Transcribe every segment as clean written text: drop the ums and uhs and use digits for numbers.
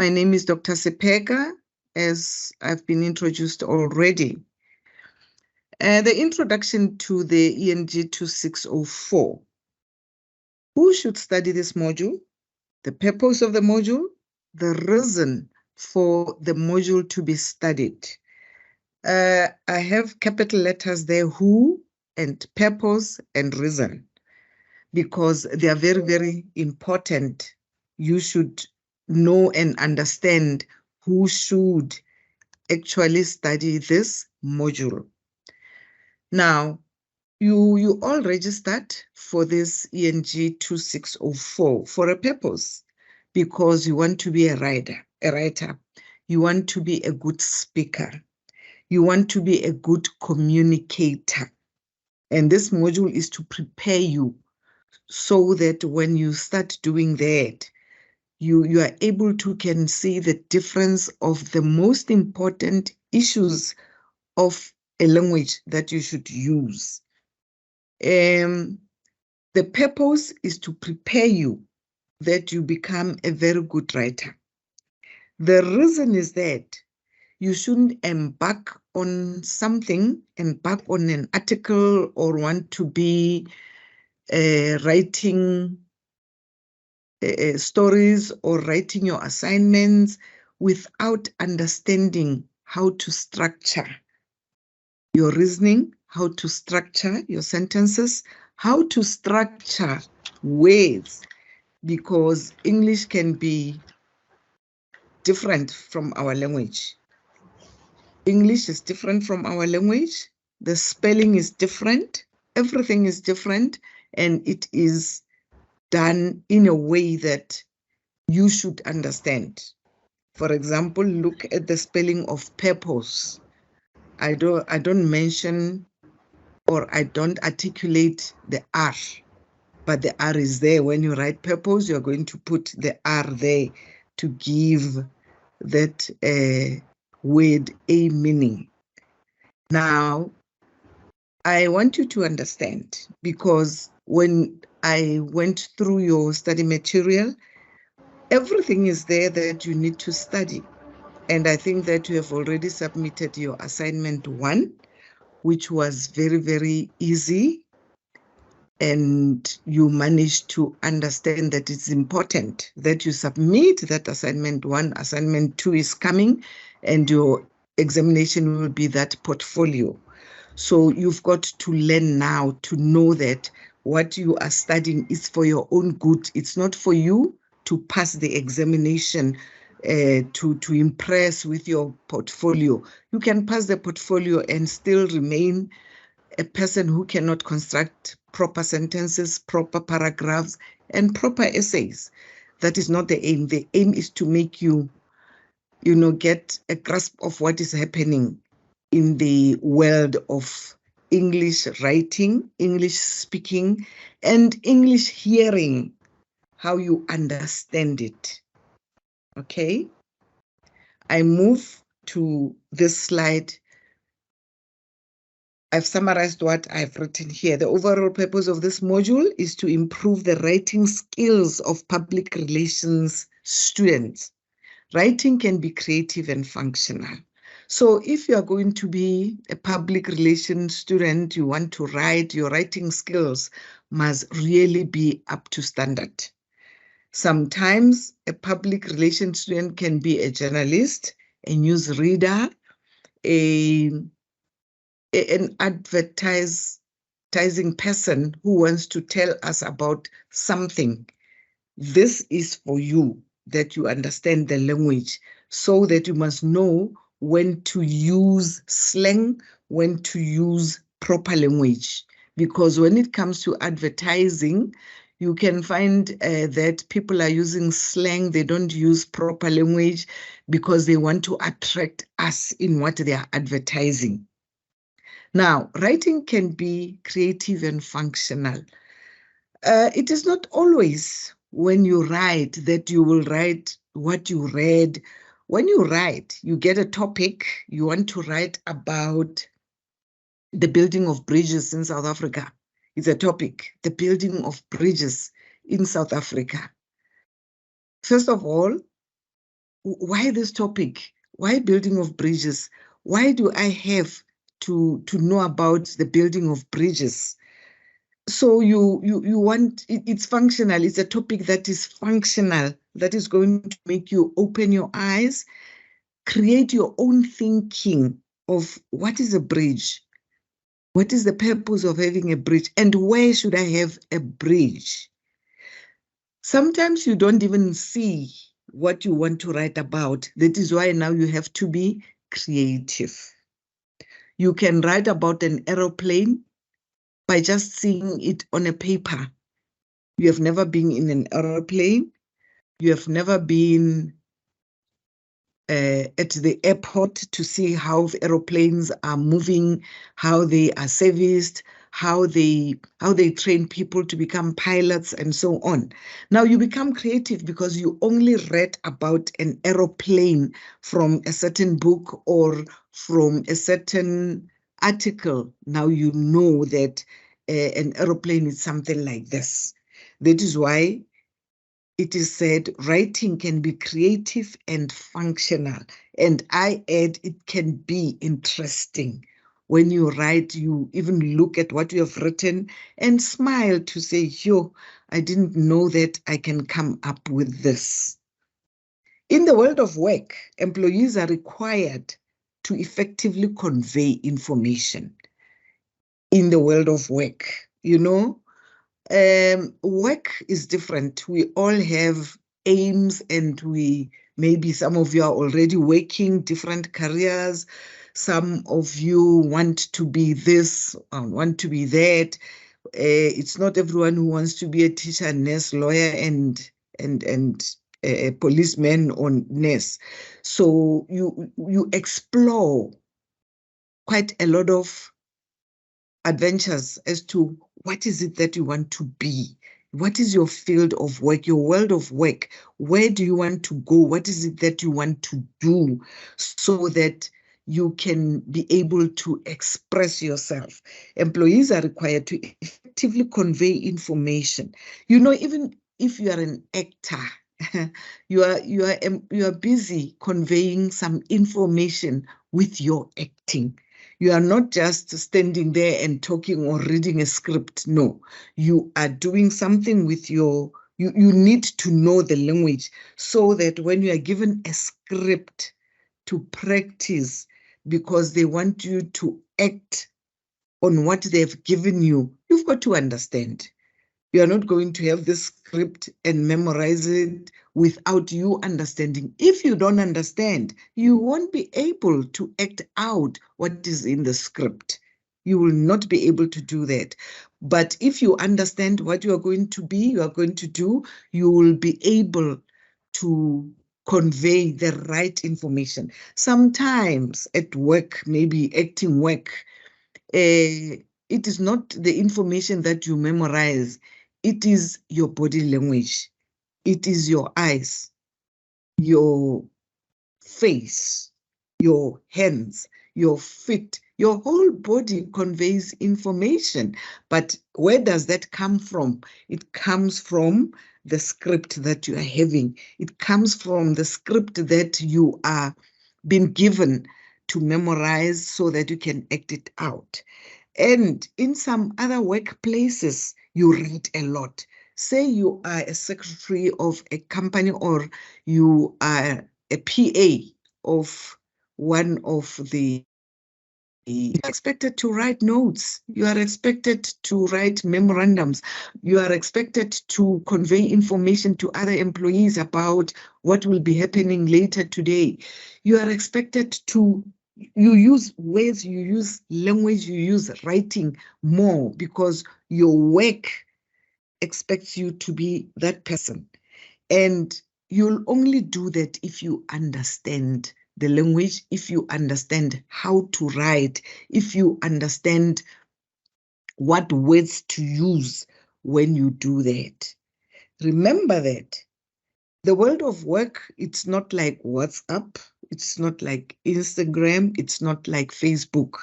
My name is Dr. Sepeka, as I've been introduced already. The introduction to the Eng2604. Who should study this module? The purpose of the module, the reason for the module to be studied. I have capital letters there, who and purpose and reason, because they are very, very important. You should know and understand who should actually study this module. Now, you all registered for this Eng2604 for a purpose, because you want to be a writer. You want to be a good speaker. You want to be a good communicator. And this module is to prepare you so that when you start doing that, you are able to can see the difference of the most important issues of a language that you should use. The purpose is to prepare you that you become a very good writer. The reason is that you shouldn't embark on something, embark on an article, or want to be writing stories or writing your assignments without understanding how to structure your reasoning, how to structure your sentences, how to structure words, because English can be different from our language. English is different from our language. The spelling is different. Everything is different, and it is done in a way that you should understand. For example, look at the spelling of purpose. I don't mention or I don't articulate the R, but the R is there. When you write purpose, you're going to put the R there to give that word a meaning. Now, I want you to understand, because when I went through your study material, everything is there that you need to study. And I think that you have already submitted your assignment 1, which was very, very easy. And you managed to understand that it's important that you submit that assignment 1. Assignment 2 is coming, and your examination will be that portfolio. So you've got to learn now to know that what you are studying is for your own good. It's not for you to pass the examination to impress with your portfolio. You can pass the portfolio and still remain a person who cannot construct proper sentences, proper paragraphs, and proper essays. That is not the aim. The aim is to make you, get a grasp of what is happening in the world of English writing, English speaking, and English hearing, how you understand it. Okay? I move to this slide. I've summarized what I've written here. The overall purpose of this module is to improve the writing skills of public relations students. Writing can be creative and functional. So if you are going to be a public relations student, you want to write, your writing skills must really be up to standard. Sometimes a public relations student can be a journalist, a newsreader, an advertising person who wants to tell us about something. This is for you, that you understand the language, so that you must know when to use slang, when to use proper language. Because when it comes to advertising, you can find that people are using slang. They don't use proper language because they want to attract us in what they are advertising. Now, writing can be creative and functional. It is not always when you write that you will write what you read. When you write, you get a topic, you want to write about the building of bridges in South Africa. It's a topic, the building of bridges in South Africa. First of all, why this topic? Why building of bridges? Why do I have to know about the building of bridges? So you want it's functional. It's a topic that is functional, that is going to make you open your eyes, create your own thinking of what is a bridge, what is the purpose of having a bridge, and where should I have a bridge? Sometimes you don't even see what you want to write about. That is why now you have to be creative. You can write about an aeroplane by just seeing it on a paper. You have never been in an aeroplane. You have never been at the airport to see how aeroplanes are moving, how they are serviced, how they train people to become pilots, and so on. Now you become creative because you only read about an aeroplane from a certain book or from a certain article. Now you know that an aeroplane is something like this. That is why it is said writing can be creative and functional. And I add, it can be interesting. When you write, you even look at what you have written and smile to say, yo, I didn't know that I can come up with this. In the world of work, employees are required to effectively convey information. In the world of work, work is different. We all have aims, and maybe some of you are already working different careers. Some of you want to be this, want to be that. It's not everyone who wants to be a teacher, nurse, lawyer, and a policeman or nurse. So you explore quite a lot of adventures as to what is it that you want to be. What is your field of work, your world of work? Where do you want to go? What is it that you want to do so that you can be able to express yourself? Employees are required to effectively convey information. Even if you are an actor, you are busy conveying some information with your acting. You are not just standing there and talking or reading a script. No, you are doing something with you need to know the language so that when you are given a script to practice, because they want you to act on what they've given you, you've got to understand. You are not going to have this script and memorize it without you understanding. If you don't understand, you won't be able to act out what is in the script. You will not be able to do that. But if you understand what you are going to be, you are going to do, you will be able to convey the right information. Sometimes at work, maybe acting work, it is not the information that you memorize. It is your body language. It is your eyes, your face, your hands, your feet. Your whole body conveys information. But where does that come from? It comes from the script that you are having. It comes from the script that you are being given to memorize so that you can act it out. And in some other workplaces, you read a lot. Say you are a secretary of a company, or you are a PA of one of the, you are expected to write notes. You are expected to write memorandums. You are expected to convey information to other employees about what will be happening later today. You are expected to, you use words, you use language, you use writing more because your work expects you to be that person. And you'll only do that if you understand the language, if you understand how to write, if you understand what words to use when you do that. Remember that the world of work, it's not like WhatsApp, it's not like Instagram, it's not like Facebook.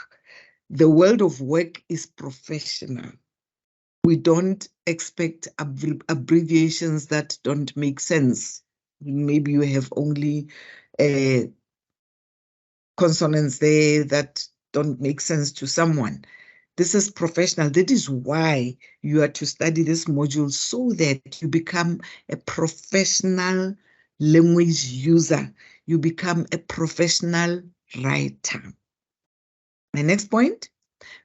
The world of work is professional. We don't expect abbreviations that don't make sense. Maybe you have only consonants there that don't make sense to someone. This is professional. That is why you are to study this module, so that you become a professional language user. You become a professional writer. My next point,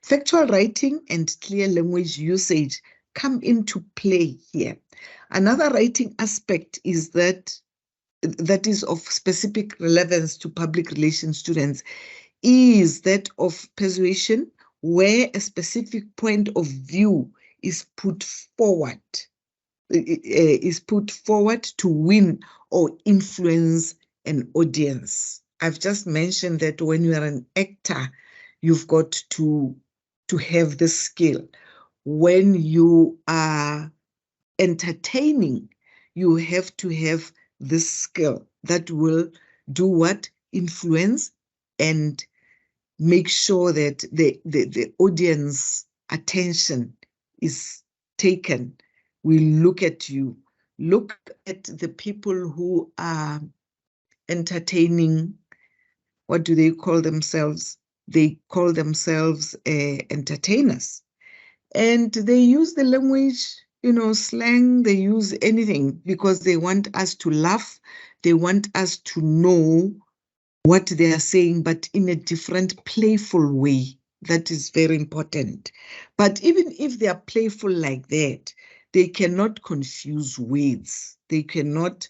factual writing and clear language usage come into play here. Another writing aspect is that is of specific relevance to public relations students is that of persuasion, where a specific point of view is put forward, to win or influence an audience. I've just mentioned that when you are an actor, you've got to have this skill. When you are entertaining, you have to have this skill that will do what? Influence and make sure that the audience attention is taken. We look at you, look at the people who are entertaining. What do they call themselves? They call themselves entertainers. And they use the language, slang, they use anything because they want us to laugh. They want us to know what they are saying, but in a different, playful way. That is very important. But even if they are playful like that, they cannot confuse words. They cannot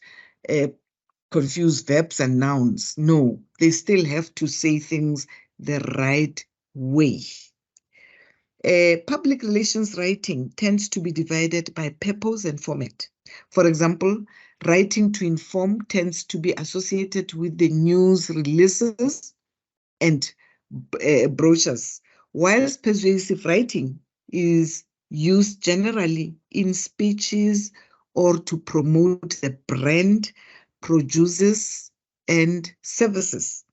confuse verbs and nouns. No, they still have to say things the right way. Public relations writing tends to be divided by purpose and format. For example, writing to inform tends to be associated with the news releases and brochures, whilst persuasive writing is used generally in speeches or to promote the brand, produces, and services.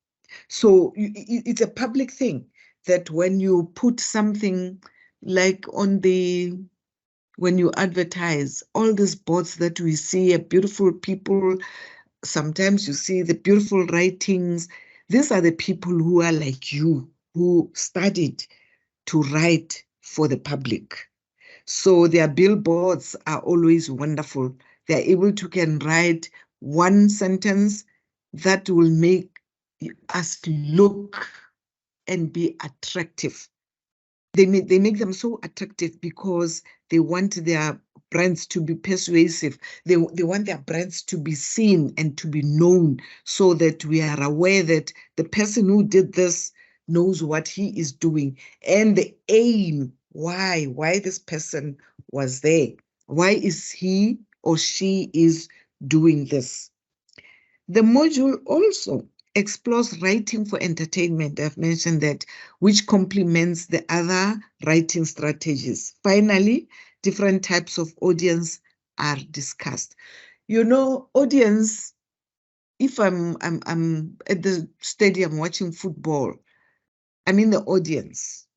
So it's a public thing that when you put something like when you advertise, all these boards that we see are beautiful people, sometimes you see the beautiful writings. These are the people who are like you, who studied to write for the public. So their billboards are always wonderful. They're able to can write one sentence that will make us look and be attractive. They make them so attractive because they want their brands to be persuasive. They want their brands to be seen and to be known, so that we are aware that the person who did this knows what he is doing and the aim, why this person was there. Why is he or she is doing this? The module also explores writing for entertainment. I've mentioned that, which complements the other writing strategies. Finally, different types of audience are discussed. Audience, if I'm at the stadium watching football, I'm in the audience.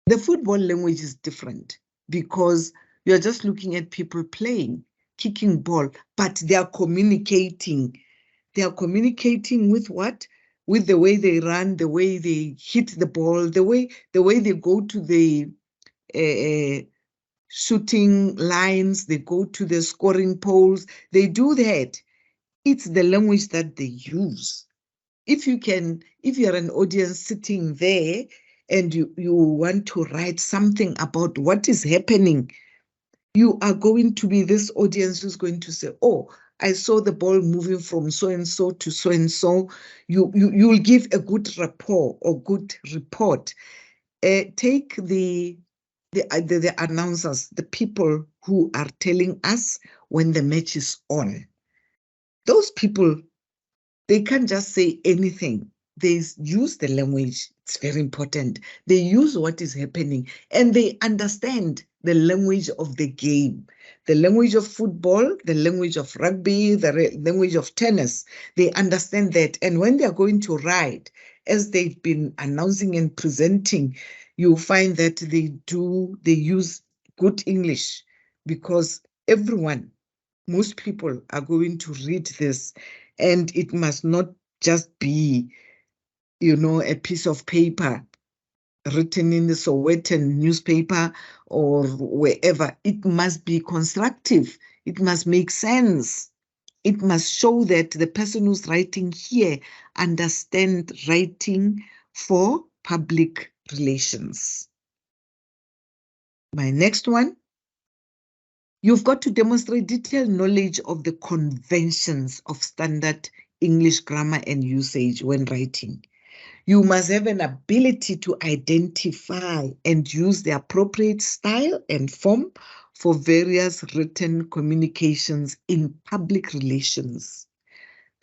The football language is different because you're just looking at people playing, kicking ball, but they are communicating. They are communicating with what? With the way they run, the way they hit the ball, the way they go to the shooting lines, they go to the scoring poles. They do that. It's the language that they use. If you're an audience sitting there and you want to write something about what is happening, you are going to be this audience who's going to say, oh, I saw the ball moving from so-and-so to so-and-so. You'll give a good rapport or good report. Take the announcers, the people who are telling us when the match is on. Those people, they can't just say anything. They use the language. It's very important. They use what is happening and they understand the language of the game, the language of football, the language of rugby, the language of tennis. They understand that. And when they're going to write, as they've been announcing and presenting, you'll find that they use good English because everyone Most people are going to read this, and it must not just be, a piece of paper written in the Sowetan newspaper or wherever. It must be constructive. It must make sense. It must show that the person who's writing here understands writing for public relations. My next one, you've got to demonstrate detailed knowledge of the conventions of standard English grammar and usage when writing. You must have an ability to identify and use the appropriate style and form for various written communications in public relations.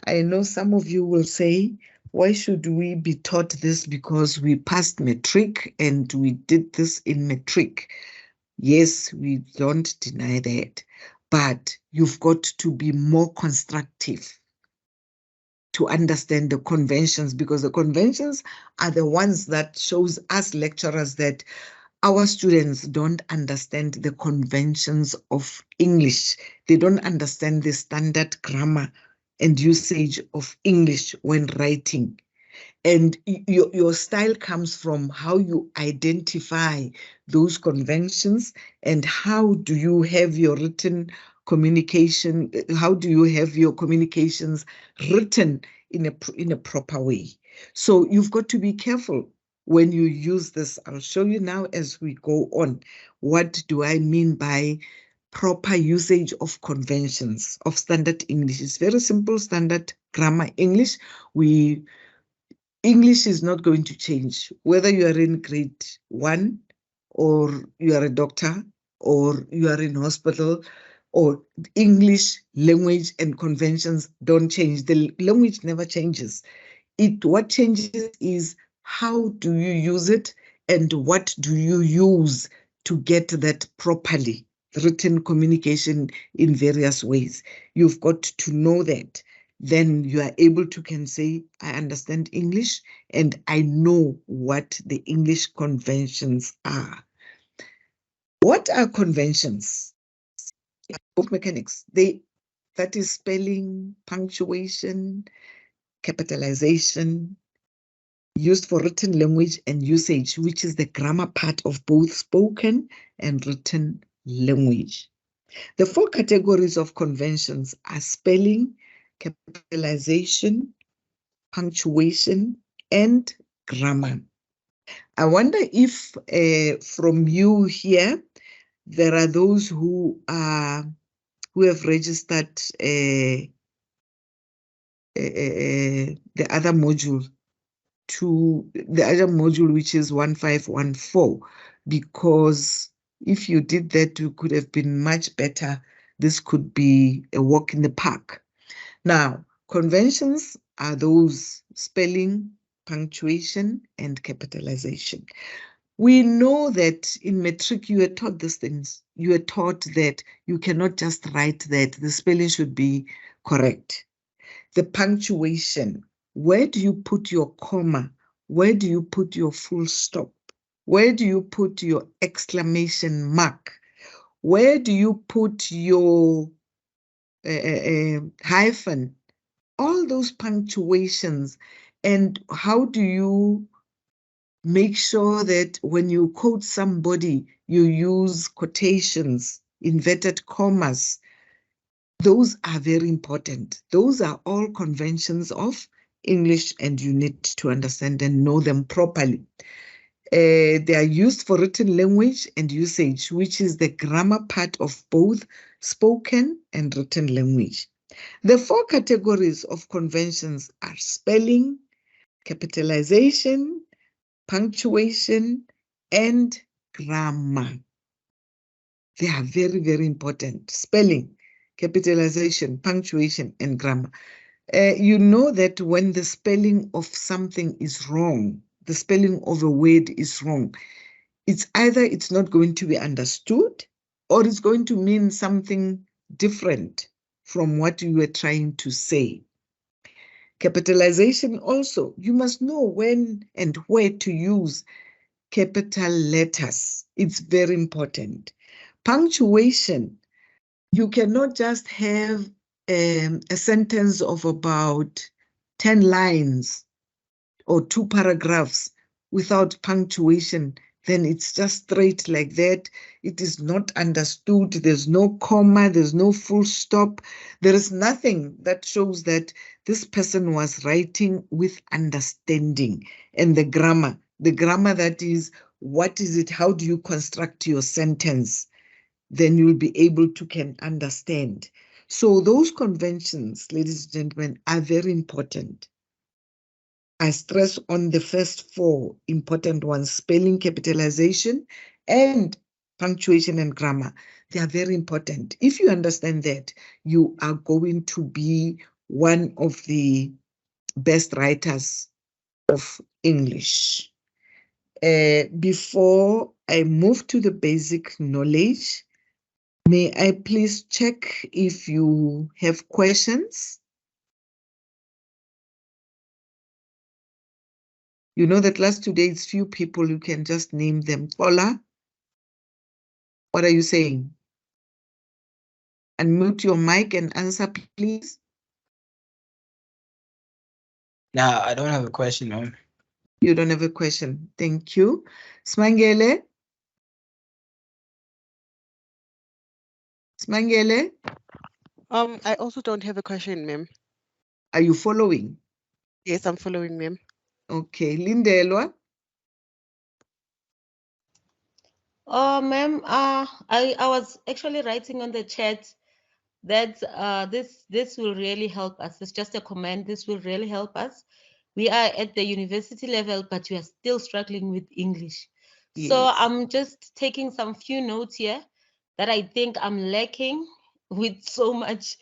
I know some of you will say, why should we be taught this? Because we passed matric and we did this in matric. Yes, we don't deny that, but you've got to be more constructive to understand the conventions, because the conventions are the ones that shows us lecturers that our students don't understand the conventions of English. They don't understand the standard grammar and usage of English when writing. And your style comes from how you identify those conventions and how do you have your written communication, how do you have your communications written in a proper way. So you've got to be careful when you use this. I'll show you now as we go on. What do I mean by proper usage of conventions of standard English? It's very simple, standard grammar English. English is not going to change, whether you are in grade 1 or you are a doctor or you are in hospital, or English language and conventions don't change. The language never changes. What changes is how do you use it and what do you use to get that properly written communication in various ways. You've got to know that. Then you are able to can say, I understand English and I know what the English conventions are. What are conventions? Both mechanics. That is spelling, punctuation, capitalization, used for written language and usage, which is the grammar part of both spoken and written language. The 4 categories of conventions are spelling, capitalization, punctuation, and grammar. I wonder if from you here, there are those who have registered the other module, which is 1514, because if you did that, you could have been much better. This could be a walk in the park. Now, conventions are those spelling, punctuation, and capitalization. We know that in matric, you are taught these things. You are taught that you cannot just write that. The spelling should be correct. The punctuation, where do you put your comma? Where do you put your full stop? Where do you put your exclamation mark? Where do you put your hyphen? All those punctuations. And how do you make sure that when you quote somebody, you use quotations, inverted commas? Those are very important. Those are all conventions of English, and you need to understand and know them properly. They are used for written language and usage, which is the grammar part of both spoken and written language. The 4 categories of conventions are spelling, capitalization, punctuation, and grammar. They are very, very important. Spelling, capitalization, punctuation, and grammar. You know that when the spelling of something is wrong, the spelling of a word is wrong, it's either it's not going to be understood or it's going to mean something different from what you were trying to say. Capitalization also, you must know when and where to use capital letters. It's very important. Punctuation, You cannot just have a sentence of about 10 lines or 2 paragraphs without punctuation. Then it's just straight like that. It is not understood. There's no comma, there's no full stop. There is nothing that shows that this person was writing with understanding. And the grammar that is, what is it? How do you construct your sentence? Then you'll be able to can understand. So those conventions, ladies and gentlemen, are very important. I stress on the first 4 important ones: spelling, capitalization, and punctuation and grammar. They are very important. If you understand that, you are going to be one of the best writers of English. Before I move to the basic knowledge, may I please check if you have questions? You know that last 2 days, few people, you can just name them. Paula, what are you saying? Unmute your mic and answer, please. No, I don't have a question, ma'am. You don't have a question. Thank you. Smangele? Smangele? I also don't have a question, ma'am. Are you following? Yes, I'm following, ma'am. Okay. Lindelwa? Oh, ma'am, I was actually writing on the chat that this will really help us. It's just a comment. This will really help us. We are at the university level, but we are still struggling with English. So Yes. I'm just taking some few notes here that I think I'm lacking with so much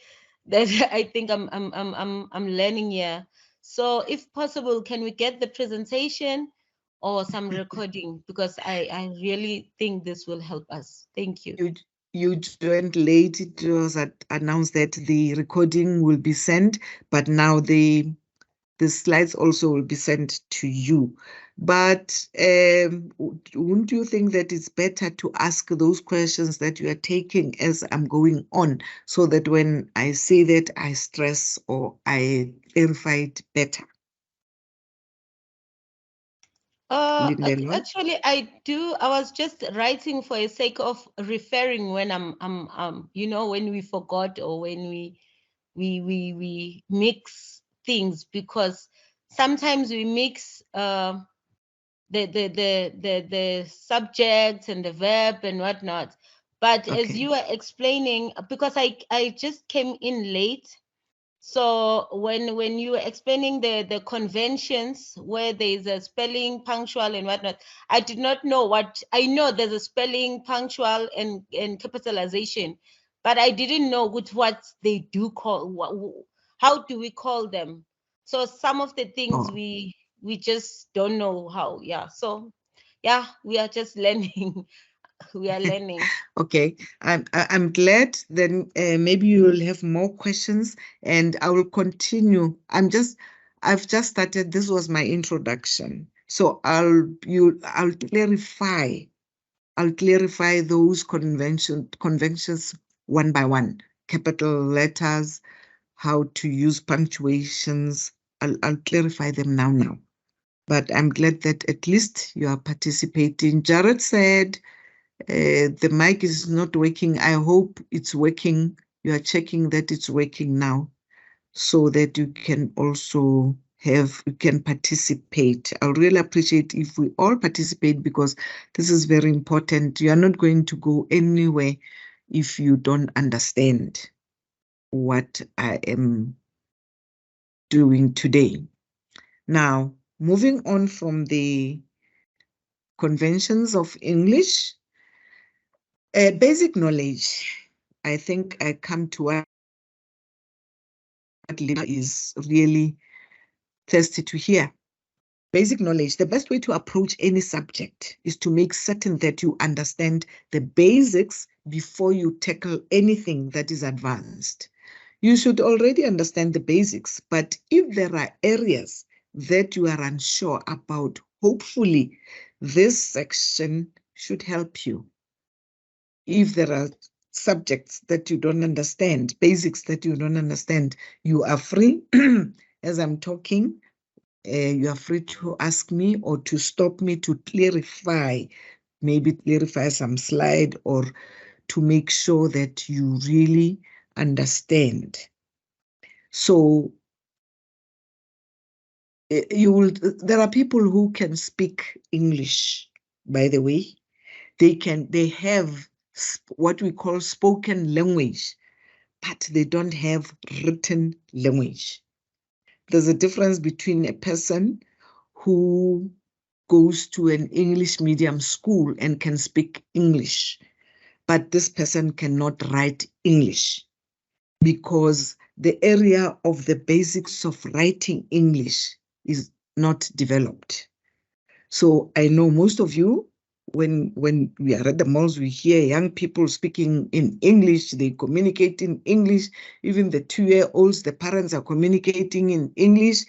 that I think I'm learning here. So if possible, can we get the presentation or some recording? Because I really think this will help us. Thank you. You joined late. It was announced that the recording will be sent, but now the slides also will be sent to you. But wouldn't you think that it's better to ask those questions that you are taking as I'm going on, so that when I say that, I stress or I clarify it better? Lindelwa? Actually, I do. I was just writing for a sake of referring when when we forgot or when we mix things, because sometimes we mix the subject and the verb and whatnot. But as Okay. you were explaining, because I just came in late, so when you were explaining the conventions where there's a spelling, punctual, and whatnot, I did not know what I know. There's a spelling, punctual, and capitalization, but I didn't know what they do call. How do we call them? So some of the things Oh. we just don't know how. Yeah. So yeah, we are just learning. We are learning. Okay, I'm glad. Then maybe you will have more questions, and I will continue. I've just started. This was my introduction, so I'll clarify. I'll clarify those conventions one by one. Capital letters, how to use punctuations. I'll clarify them now. But I'm glad that at least you are participating. Jared said, the mic is not working. I hope it's working. You are checking that it's working now, so that you can also you can participate. I'll really appreciate if we all participate, because this is very important. You are not going to go anywhere if you don't understand what I am doing today. Now, moving on from the conventions of English, basic knowledge. I think I come to what Lina is really thirsty to hear. Basic knowledge. The best way to approach any subject is to make certain that you understand the basics before you tackle anything that is advanced. You should already understand the basics, but if there are areas that you are unsure about, hopefully this section should help you. If there are subjects that you don't understand, basics that you don't understand, you are free. As I'm talking, you are free to ask me or to stop me to clarify, maybe clarify some slide or to make sure that you really understand. So there are people who can speak English, by the way. They have what we call spoken language, but they don't have written language. There's a difference between a person who goes to an English medium school and can speak English, but this person cannot write English because the area of the basics of writing English is not developed. So I know most of you, when we are at the malls, we hear young people speaking in English, they communicate in English. Even the 2-year-olds, the parents are communicating in English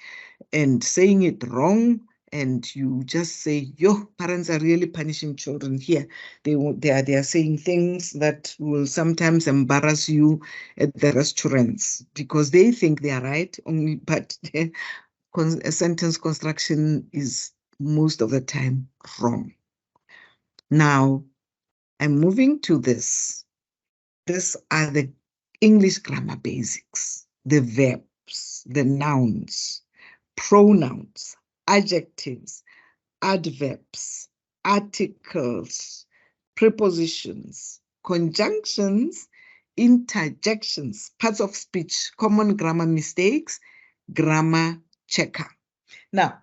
and saying it wrong. And you just say, yo, parents are really punishing children here. They are saying things that will sometimes embarrass you at the restaurants because they think they are right, only but sentence construction is most of the time wrong. Now, I'm moving to this. These are the English grammar basics, the verbs, the nouns, pronouns, adjectives, adverbs, articles, prepositions, conjunctions, interjections, parts of speech, common grammar mistakes, grammar checker. Now,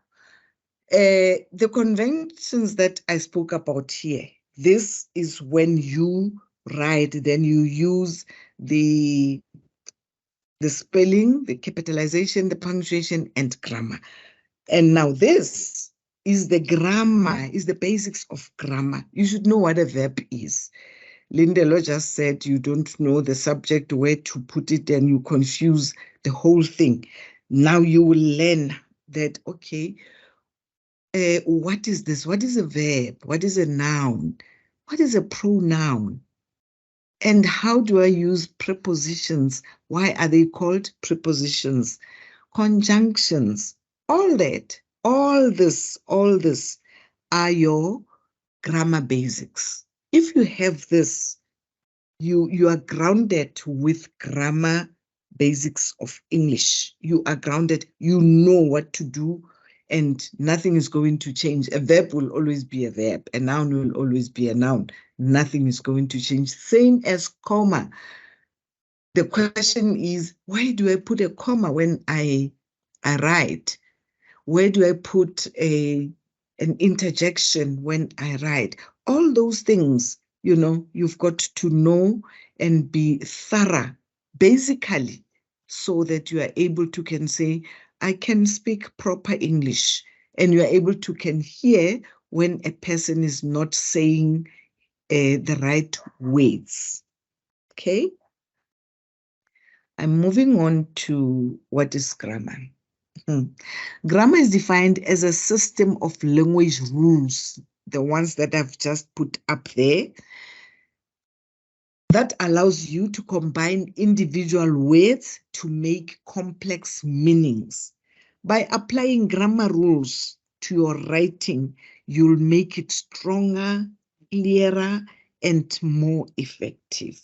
the conventions that I spoke about here, this is when you write, then you use the spelling, the capitalization, the punctuation, and grammar. And now this is the grammar, is the basics of grammar. You should know what a verb is. Lindelo just said you don't know the subject, where to put it, and you confuse the whole thing. Now you will learn that, okay, what is this? What is a verb? What is a noun? What is a pronoun? And how do I use prepositions? Why are they called prepositions? Conjunctions, all that, all this are your grammar basics. If you have this, you are grounded with grammar basics of English. You are grounded, you know what to do, and nothing is going to change. A verb will always be a verb. A noun will always be a noun. Nothing is going to change. Same as comma. The question is, why do I put a comma when I write? Where do I put an interjection when I write? All those things, you know, you've got to know and be thorough, basically, so that you are able to can say, I can speak proper English, and you are able to can hear when a person is not saying the right words. Okay? I'm moving on to what is grammar. Grammar is defined as a system of language rules, the ones that I've just put up there, that allows you to combine individual words to make complex meanings. By applying grammar rules to your writing, you'll make it stronger, clearer, and more effective.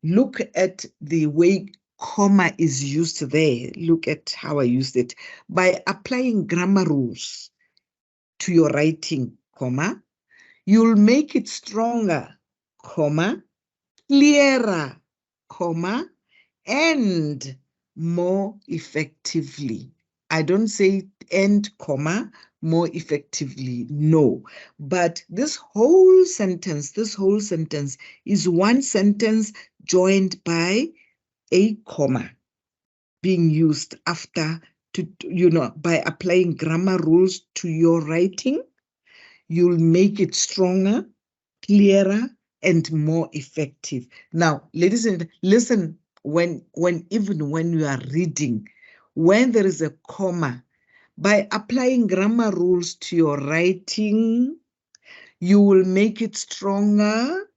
Look at the way comma is used there. Look at how I used it. By applying grammar rules to your writing, comma, you'll make it stronger, comma, clearer, comma, and more effectively. I don't say and, comma, more effectively, no. But this whole sentence is one sentence joined by a comma being used after, to, you know, by applying grammar rules to your writing, you'll make it stronger, clearer, and more effective. Now, ladies and listen, even when you are reading, when there is a comma, by applying grammar rules to your writing, you will make it stronger,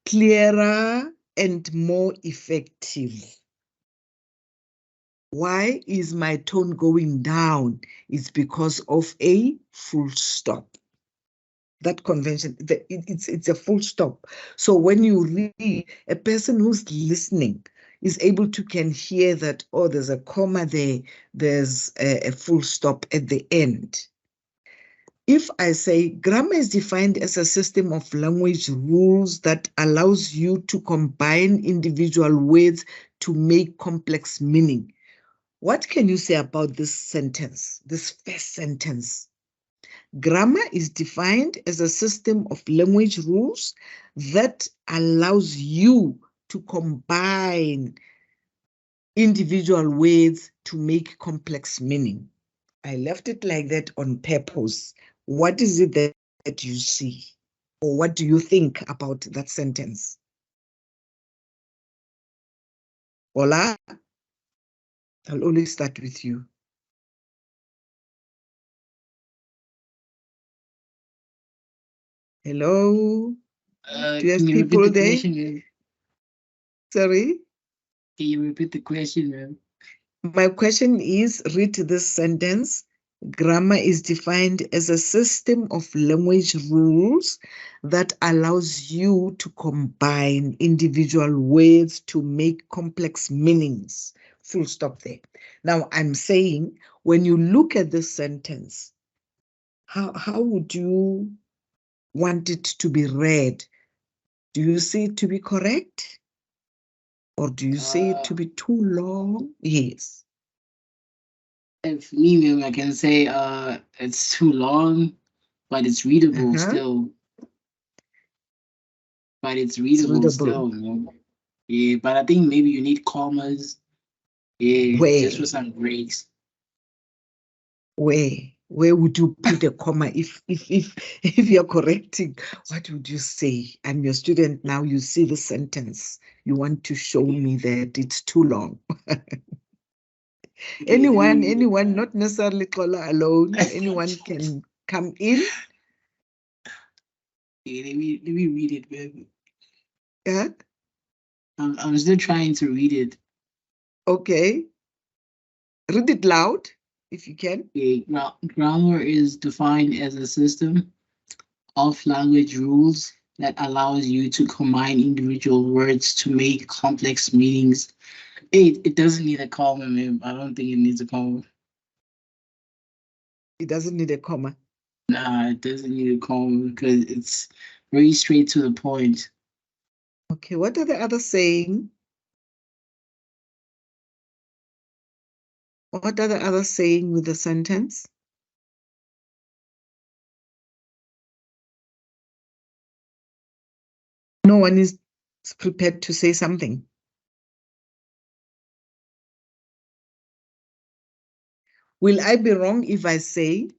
clearer, and more effective. Why is my tone going down? It's because of a full stop. That convention, it's a full stop. So when you read, a person who's listening is able to can hear that, oh, there's a comma there, there's a full stop at the end. If I say grammar is defined as a system of language rules that allows you to combine individual words to make complex meaning, what can you say about this sentence, this first sentence? Grammar is defined as a system of language rules that allows you to combine individual words to make complex meaning. I left it like that on purpose. What is it that you see? Or what do you think about that sentence? Ola, I'll only start with you. Hello? Do you have Can you repeat people the there? question, ma'am? Sorry? Can you repeat the question, ma'am? My question is, read this sentence. Grammar is defined as a system of language rules that allows you to combine individual words to make complex meanings. Full stop there. Now, I'm saying, when you look at this sentence, how would you want it to be read? Do you see it to be correct? Or do you see it to be too long? Yes. And for me, ma'am, I can say it's too long, but it's readable still. But it's readable still, ma'am. Yeah, but I think maybe you need commas. Yeah, just for some breaks. Where would you put a comma if you're correcting? What would you say? I'm your student now. You see the sentence. You want to show me that it's too long. Anyone, not necessarily Kola alone. Anyone can come in. Yeah, let me read it, baby. Yeah. I'm still trying to read it. Okay. Read it loud if you can. Yeah, grammar is defined as a system of language rules that allows you to combine individual words to make complex meanings. It doesn't need a comma, man. I don't think it needs a comma. It doesn't need a comma. Nah, it doesn't need a comma because it's very straight to the point. Okay, what are the others saying? What are the others saying with the sentence? No one is prepared to say something. Will I be wrong if I say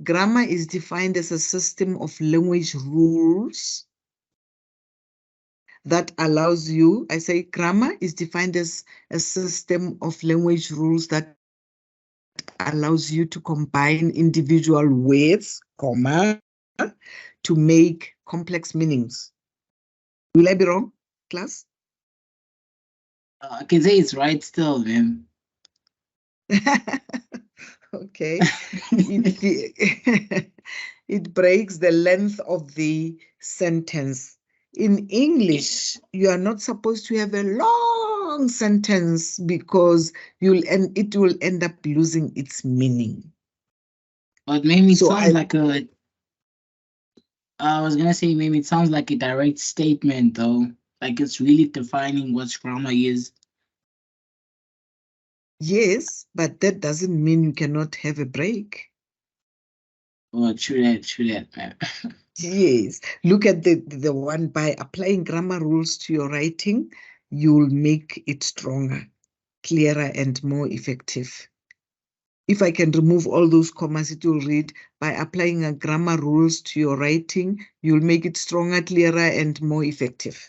grammar is defined as a system of language rules that allows you, I say grammar is defined as a system of language rules that allows you to combine individual words, comma, to make complex meanings. Will I be wrong, class? I can say it's right still, man. Okay. It breaks the length of the sentence. In English, you are not supposed to have a long sentence because it will end up losing its meaning. But maybe it So sounds like a. I was gonna say maybe it sounds like a direct statement though. Like it's really defining what grammar is. Yes, but that doesn't mean you cannot have a break. Oh, true that, man. Yes, look at the one by applying grammar rules to your writing, you'll make it stronger, clearer, and more effective. If I can remove all those commas, it will read, by applying a grammar rules to your writing, you'll make it stronger, clearer, and more effective.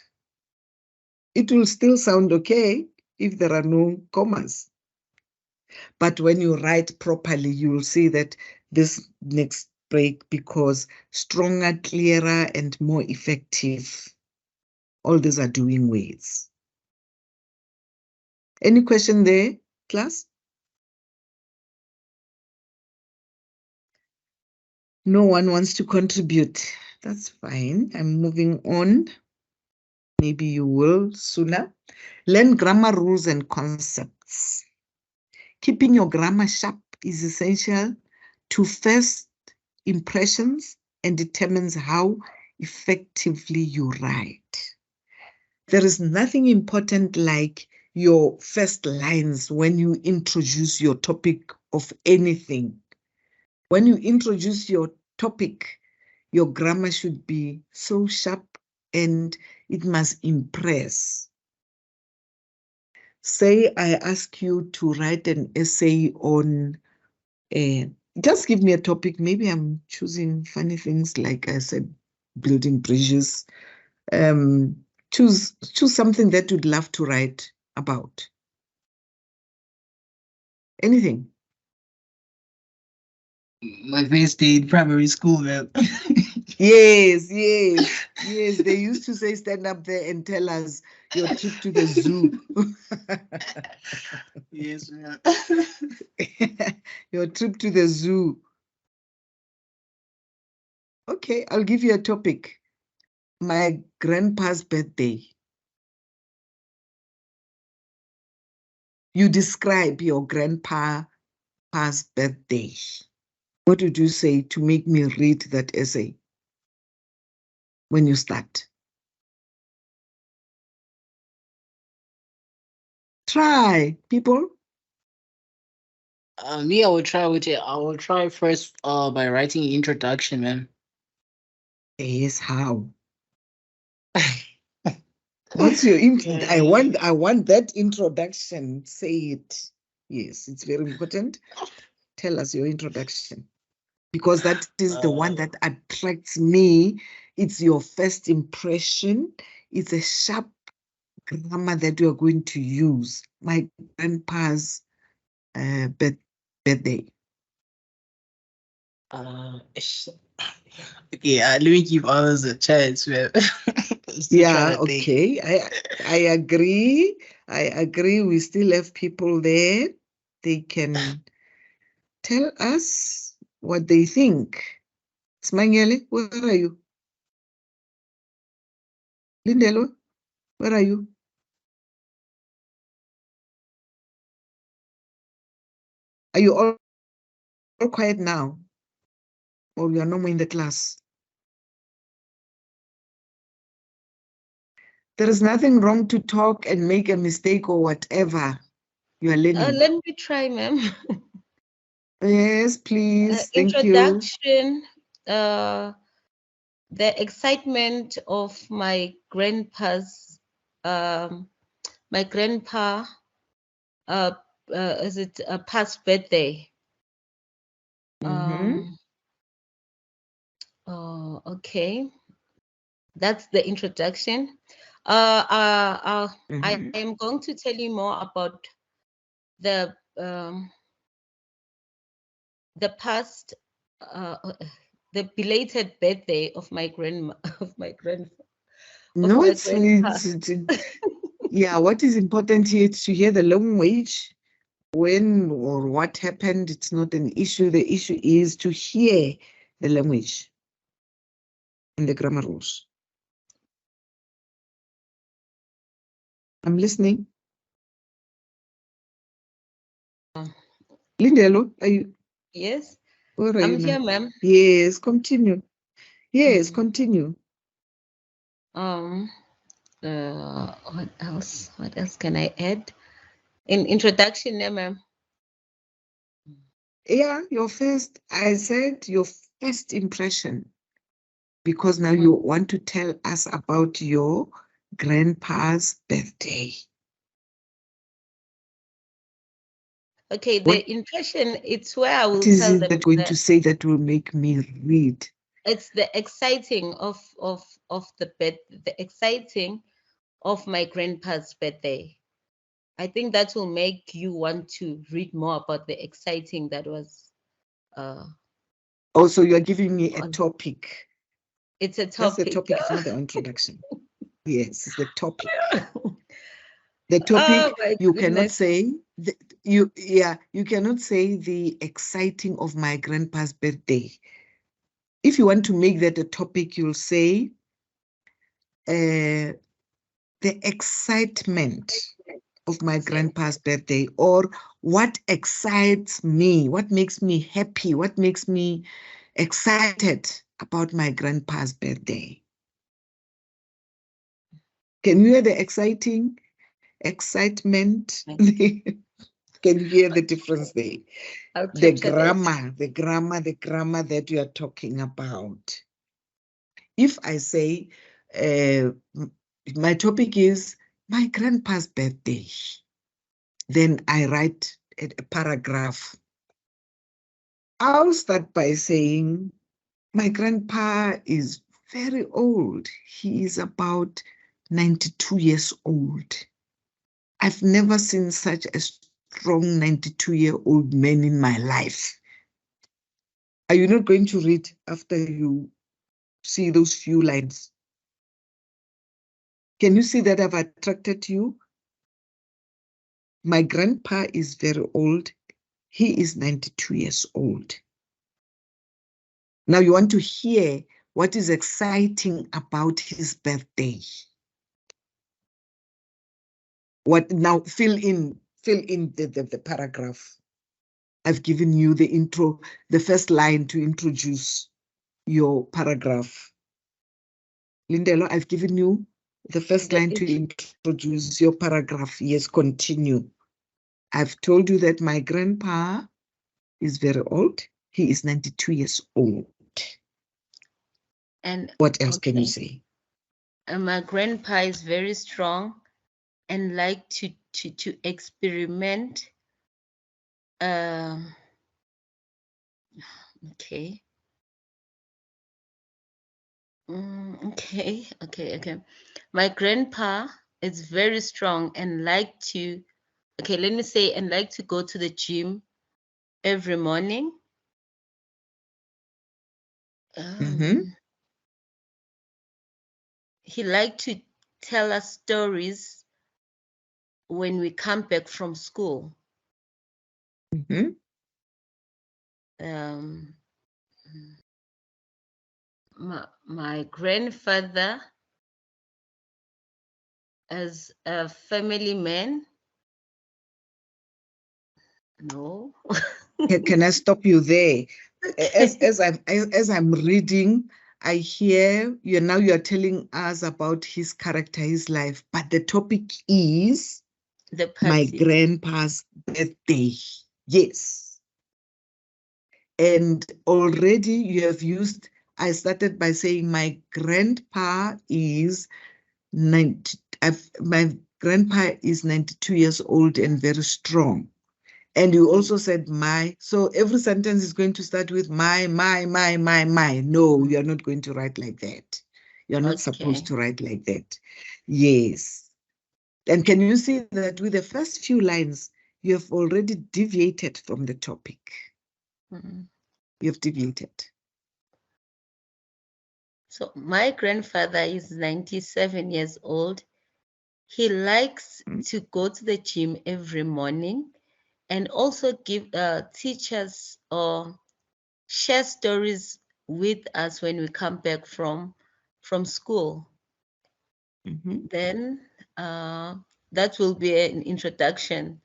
It will still sound okay if there are no commas. But when you write properly, you will see that this next break because stronger, clearer, and more effective. All these are doing words. Any question there, class? No one wants to contribute. That's fine. I'm moving on. Maybe you will sooner. Learn grammar rules and concepts. Keeping your grammar sharp is essential to first impressions and determines how effectively you write. There is nothing important like your first lines when you introduce your topic of anything. When you introduce your topic, your grammar should be so sharp and it must impress. Say I ask you to write an essay on, just give me a topic. Maybe I'm choosing funny things like I said, building bridges. Choose something that you'd love to write about. Anything. My first day in primary school, man. Yes. They used to say, stand up there and tell us your trip to the zoo. Yes, man. Your trip to the zoo. Okay, I'll give you a topic. My grandpa's birthday. You describe your grandpa's birthday. What would you say to make me read that essay when you start? Try, people. Me, I will try with it. I will try first by writing an introduction, man. Yes, how? What's your intro? I want that introduction. Say it. Yes, it's very important. Tell us your introduction. Because that is the one that attracts me. It's your first impression. It's a sharp grammar that you are going to use. My grandpa's birthday. Okay, let me give others a chance, man. Yeah, okay. I agree. I agree. We still have people there. They can tell us what they think. Smangele, where are you? Lindelo, where are you? Are you all quiet now? Or you are no more in the class? There is nothing wrong to talk and make a mistake or whatever you are learning. Let me try, ma'am. Yes, please. Thank you. Introduction. The excitement of my grandpa's, my grandpa, is it a past birthday? Oh, okay. That's the introduction. I am going to tell you more about the past, the belated birthday of my grandma, of my grandpa. No, it's yeah. What is important here is to hear the language, when or what happened. It's not an issue. The issue is to hear the language and the grammar rules. I'm listening. Lindelo, are you? Yes. Where are I'm you here, now? ma'am. Yes, continue. Yes, continue. What else? What else can I add? In introduction, ma'am. Yeah, I said your first impression, because now you want to tell us about your grandpa's birthday. Okay, the impression, it's where I will What is tell it them that going to say that will make me read? It's the exciting of the exciting of my grandpa's birthday. I think that will make you want to read more about the exciting that was. Also, you are giving me a topic. It's a That's the topic. topic, it's not the introduction. Yes, it's the topic. The topic, my you cannot goodness. say, you cannot say the exciting of my grandpa's birthday. If you want to make that a topic, you'll say the excitement of my grandpa's birthday, or what excites me, what makes me happy, what makes me excited about my grandpa's birthday. Can you hear the excitement? Can you hear the difference there? I'll The capture that. grammar that you are talking about. If I say, my topic is my grandpa's birthday, then I write a paragraph. I'll start by saying, my grandpa is very old. He is about 92 years old. I've never seen such a strong 92-year-old man in my life. Are you not going to read after you see those few lines? Can you see that I've attracted you? My grandpa is very old. He is 92 years old. Now you want to hear what is exciting about his birthday. What now? Fill in the paragraph. I've given you the intro, the first line to introduce your paragraph. Lindelo, I've given you the first line to introduce your paragraph. Yes, continue. I've told you that my grandpa is very old. He is 92 years old. And what else can you say? My grandpa is very strong and like to experiment. Okay. Okay. My grandpa is very strong and like to, okay, let me say, and like to go to the gym every morning. He liked to tell us stories when we come back from school. My grandfather, as a family man, no. Can I stop you there? As I'm reading, I hear you are telling us about his character, his life, but the topic is my grandpa's birthday. Yes. And already you have used, I started by saying my grandpa is 90, my grandpa is 92 years old and very strong. And you also said my, so every sentence is going to start with my. No, you're not going to write like that. You're not supposed to write like that. Yes. And can you see that with the first few lines, you have already deviated from the topic? You have deviated. So my grandfather is 97 years old. He likes to go to the gym every morning and also teach us or share stories with us when we come back from school. Then that will be an introduction.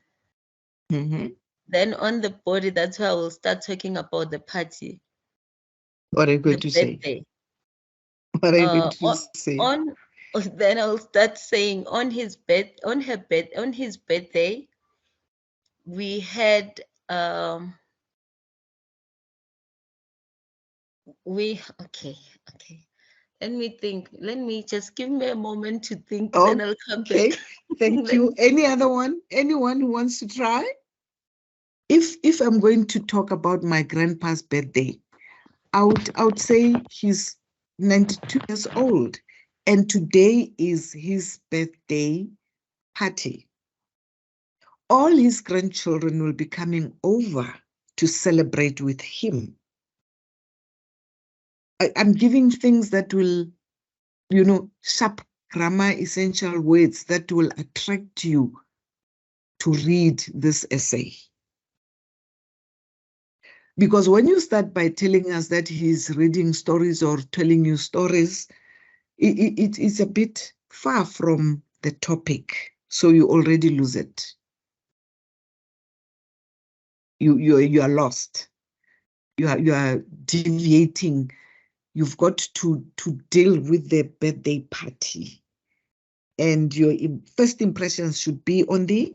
Then on the body, that's where I will start talking about the party. What are you going to say? What are you going to say? Then I'll start saying on his birthday, we had okay. Let me think. Let me just give me a moment to think. Then I'll come back. Thank you. Any other one? Anyone who wants to try? If I'm going to talk about my grandpa's birthday, I would say he's 92 years old, and today is his birthday party. All his grandchildren will be coming over to celebrate with him. I'm giving things that will, sharp grammar essential words that will attract you to read this essay. Because when you start by telling us that he's reading stories or telling you stories, it is a bit far from the topic. So you already lose it. You are lost. You are deviating. You've got to deal with the birthday party. And your first impressions should be on the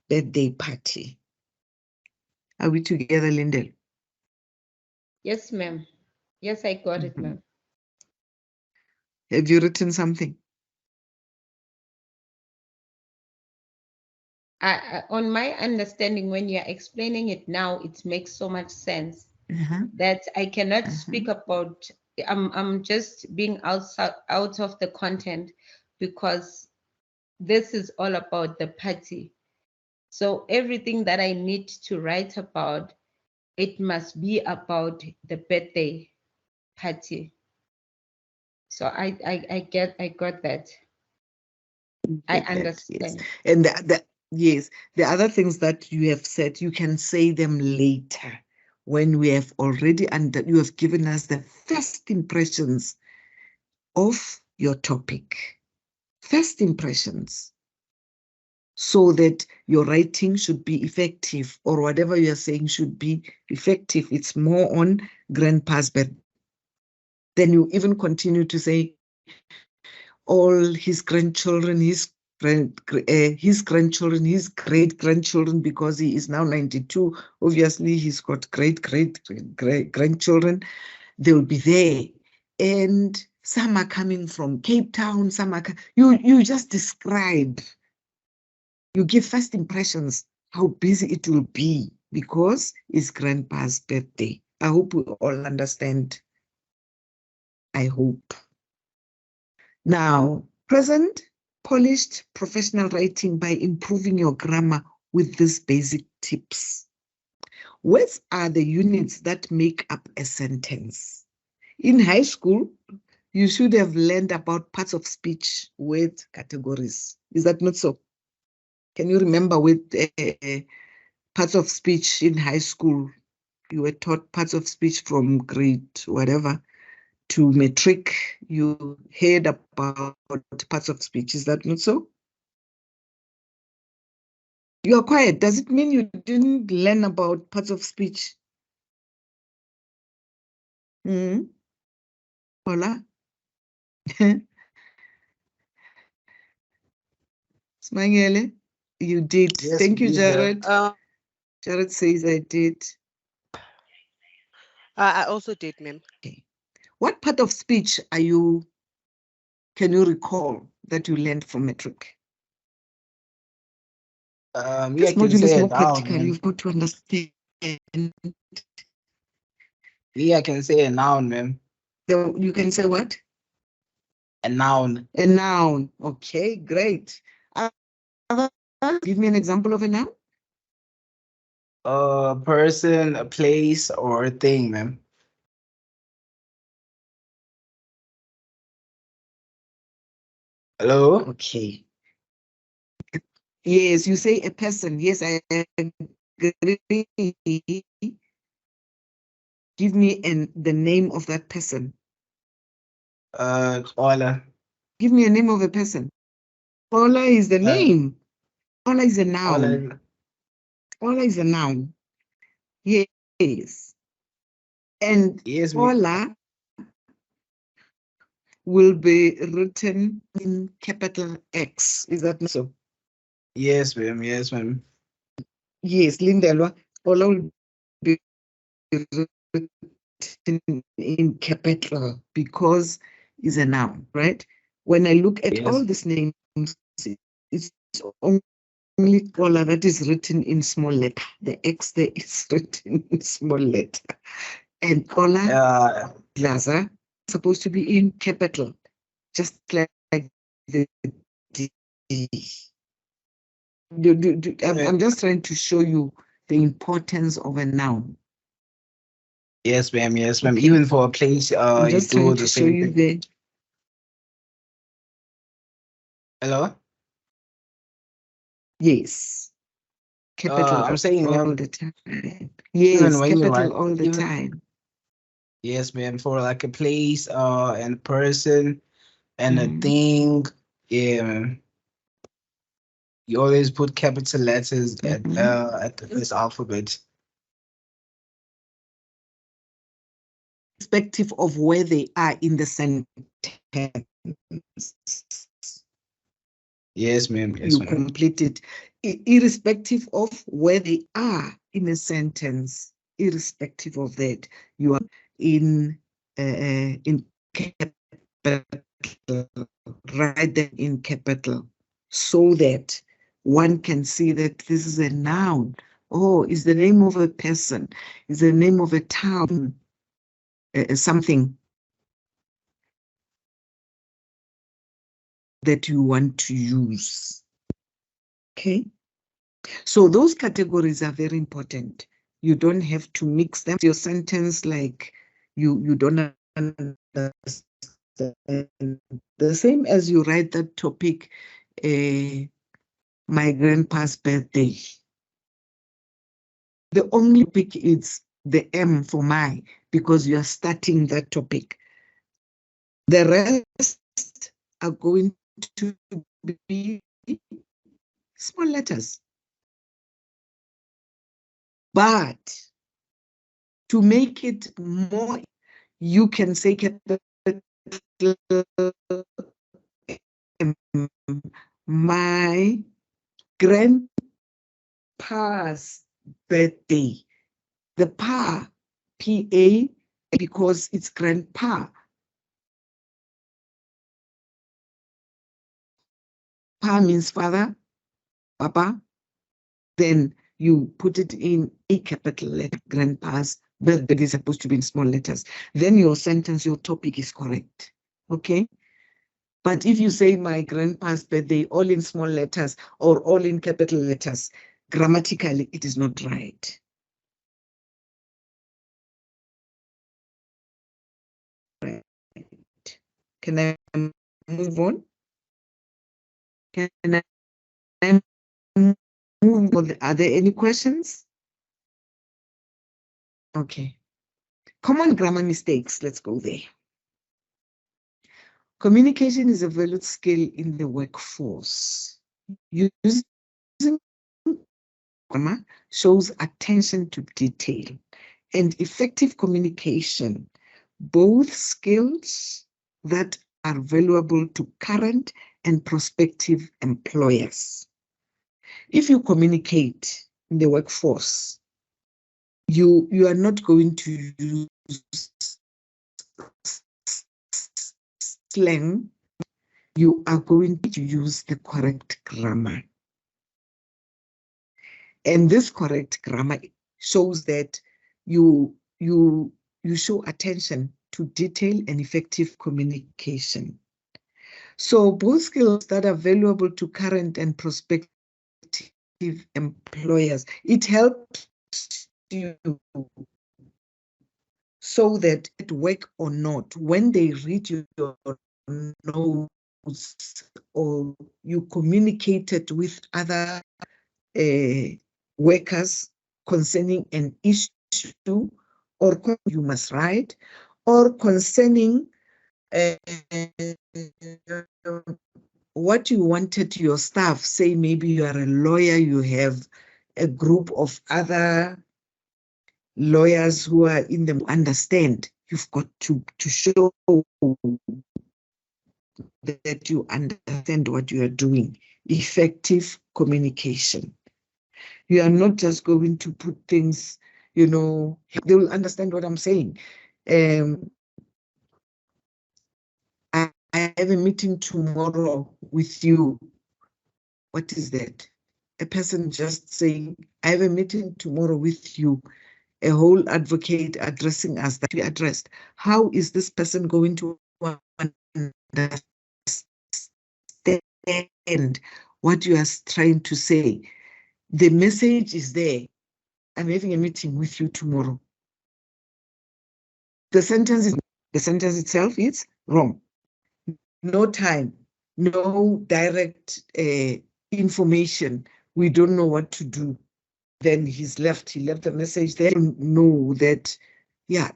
birthday party. Are we together, Lindell? Yes, ma'am. Yes, I got it, ma'am. Have you written something? On my understanding, when you're explaining it now, it makes so much sense that I cannot speak about. I'm just being out of the content because this is all about the party. So everything that I need to write about, it must be about the birthday party. So I got that. I understand. Yes. And the other things that you have said, you can say them later when we have already you have given us the first impressions of your topic. First impressions. So that your writing should be effective, or whatever you're saying should be effective. It's more on grandpa's birthday. Then you even continue to say all his grandchildren, his grandchildren, his great-grandchildren, because he is now 92. Obviously, he's got great-grandchildren. They'll be there. And some are coming from Cape Town, some are... You just describe. You give first impressions how busy it will be because it's grandpa's birthday. I hope we all understand. I hope. Now, present polished professional writing by improving your grammar with these basic tips. Words are the units that make up a sentence. In high school, you should have learned about parts of speech word categories. Is that not so? Can you remember with parts of speech in high school? You were taught parts of speech from grade whatever to metric. You heard about parts of speech. Is that not so? You are quiet. Does it mean you didn't learn about parts of speech? Hola? Smangele? You did. Yes, Thank you, we did, Jared. Jared says I did. I also did, ma'am. Okay. What part of speech can you recall that you learned from metric? This module is more practical. You've got to understand. Yeah, I can say a noun, ma'am. You can say what? A noun. A noun. Okay, great. Give me an example of a noun. A person, a place, or a thing, ma'am. Hello? Okay. Yes, you say a person. Yes, I agree. Give me the name of that person. Ola. Give me a name of a person. Ola is the name. Ola is a noun. Ola is a noun. Yes. And yes, Ola will be written in capital X. Is that not so? Yes, ma'am. Yes, ma'am. Yes, Lindelwa. Ola will be written in capital because it's a noun, right? When I look at all these names, it's only Ola that is written in small letter. The X there is written in small letter. And Ola Glaza supposed to be in capital, just like the D. I'm just trying to show you the importance of a noun. Yes, ma'am. Yes, ma'am. Okay. Even for a place, I'm just you do trying the to show same you thing. Hello? Yes. Capital I'm saying, all ma'am, the time. even Yes, when you capital write, all the even, time. yes, ma'am, for like a place, and person and a Mhm. thing, yeah, you always put capital letters at the first alphabet. Irrespective of where they are in the sentence, Yes, ma'am. Yes, you ma'am. complete it, irrespective of where they are in a sentence. Irrespective of that, you are in capital, write them in capital, so that one can see that this is a noun. Oh, is the name of a person, is the name of a town, something that you want to use. Okay, so those categories are very important. You don't have to mix them. Your sentence like you don't understand. The same as you write that topic, my grandpa's birthday. The only topic is the M for my, because you are starting that topic. The rest are going to be small letters. But to make it more, you can say my grandpa's birthday. The pa, P-A, because it's grandpa. Pa means father, papa. Then you put it in a capital letter, grandpa's birthday is supposed to be in small letters. Then your sentence, your topic is correct. Okay? But if you say my grandpa's birthday, all in small letters or all in capital letters, grammatically, it is not right. Right. Can I move on? Can I move on? Are there any questions? Okay. Common grammar mistakes. Let's go there. Communication is a valued skill in the workforce. Using grammar shows attention to detail and effective communication, both skills that are valuable to current and prospective employers. If you communicate in the workforce, you are not going to use slang, you are going to use the correct grammar. And this correct grammar shows that you show attention to detail and effective communication. So both skills that are valuable to current and prospective employers, it helps you so that at work or not, when they read your notes or you communicated with other workers concerning an issue, or you must write, or concerning what you wanted your staff, say maybe you are a lawyer, you have a group of other lawyers who are in them, understand, you've got to show that you understand what you are doing. Effective communication. You are not just going to put things, they will understand what I'm saying. I have a meeting tomorrow with you. What is that? A person just saying, I have a meeting tomorrow with you. A whole advocate addressing us that we addressed. How is this person going to understand what you are trying to say? The message is there. I'm having a meeting with you tomorrow. The sentence itself is wrong. No time. no direct information. We don't know what to do. Then he left a message there. Know that, yeah,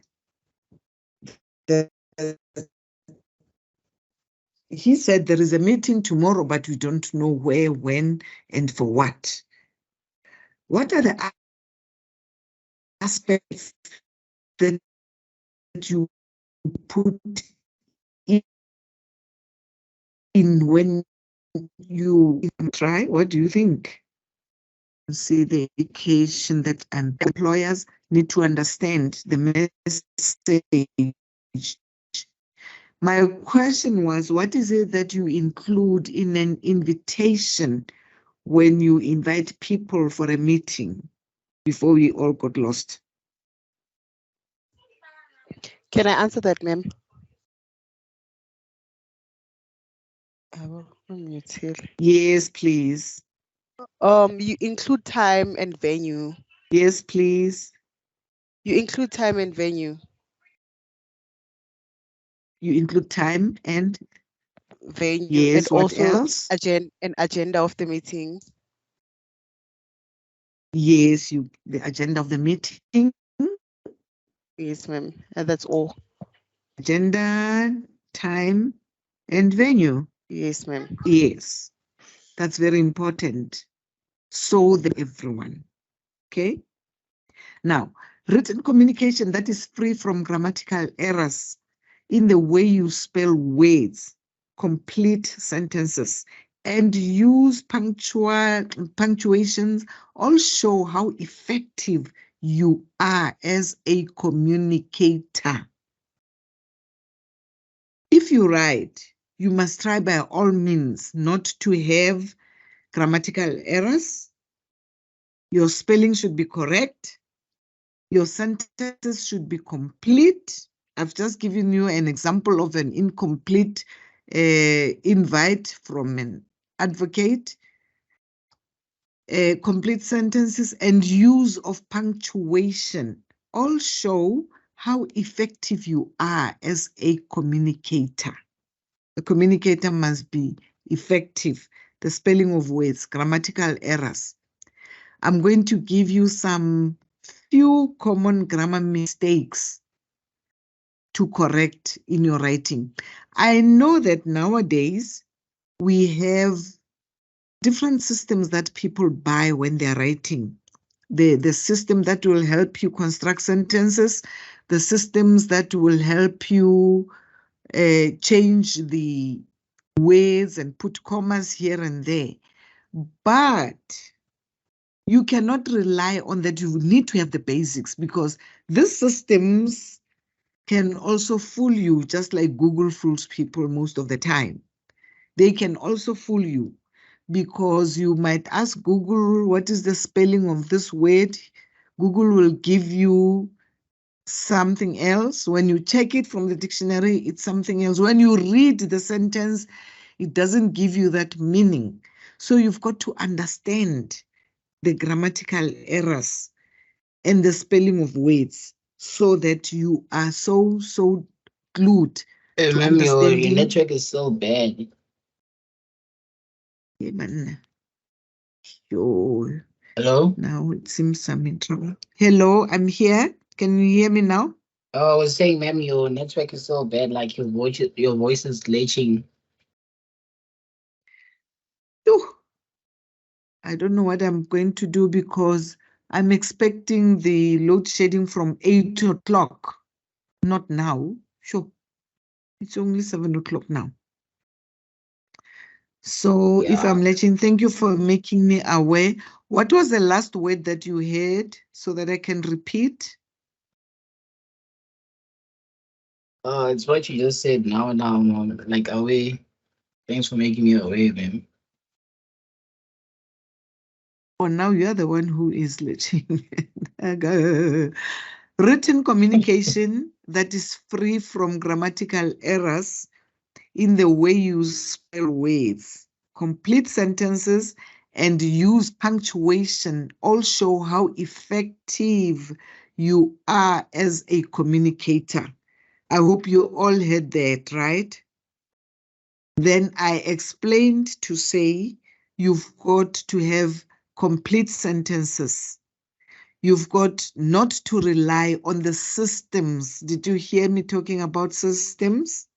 he said there is a meeting tomorrow, but we don't know where, when, and for what. What are the aspects that you put in when you try? What do you think? See the education that employers need to understand the message. My question was, what is it that you include in an invitation when you invite people for a meeting before we all got lost? Can I answer that, ma'am? I will unmute here. Yes, please. You include time and venue. Yes, please. You include time and venue. You include time and Venue yes, and what also else? an agenda of the meeting. Yes, the agenda of the meeting. Yes, ma'am. And that's all. Agenda, time, and venue. Yes, ma'am. Yes, that's very important. So that everyone, okay? Now, written communication that is free from grammatical errors in the way you spell words, complete sentences, and use punctuations all show how effective you are as a communicator. If you write, you must try by all means not to have grammatical errors. Your spelling should be correct. Your sentences should be complete. I've just given you an example of an incomplete invite from an advocate. Complete sentences and use of punctuation all show how effective you are as a communicator. A communicator must be effective. The spelling of words, grammatical errors. I'm going to give you some few common grammar mistakes to correct in your writing. I know that nowadays we have different systems that people buy when they're writing. The system that will help you construct sentences, the systems that will help you change the words and put commas here and there. But you cannot rely on that. You need to have the basics because these systems can also fool you, just like Google fools people most of the time. They can also fool you because you might ask Google, what is the spelling of this word? Google will give you something else. When you check it from the dictionary, it's something else. When you read the sentence, it doesn't give you that meaning. So you've got to understand the grammatical errors and the spelling of words so that you are so glued to Remember, understanding. your network is so bad. Yeah, man. Yo. Hello? Now it seems I'm in trouble. Hello, I'm here. Can you hear me now? Oh, I was saying, ma'am, your network is so bad, like your voice is glitching. Phew. I don't know what I'm going to do because I'm expecting the load shedding from 8 o'clock. Not now. Sure. It's only 7 o'clock now. So if I'm letting, thank you for making me aware. What was the last word that you heard so that I can repeat? It's what you just said now, like away. Thanks for making me aware, ma'am. Oh, now you're the one who is letting. Written communication that is free from grammatical errors in the way you spell words, complete sentences, and use punctuation all show how effective you are as a communicator. I hope you all heard that, right? Then I explained to say you've got to have complete sentences. You've got not to rely on the systems. Did you hear me talking about systems?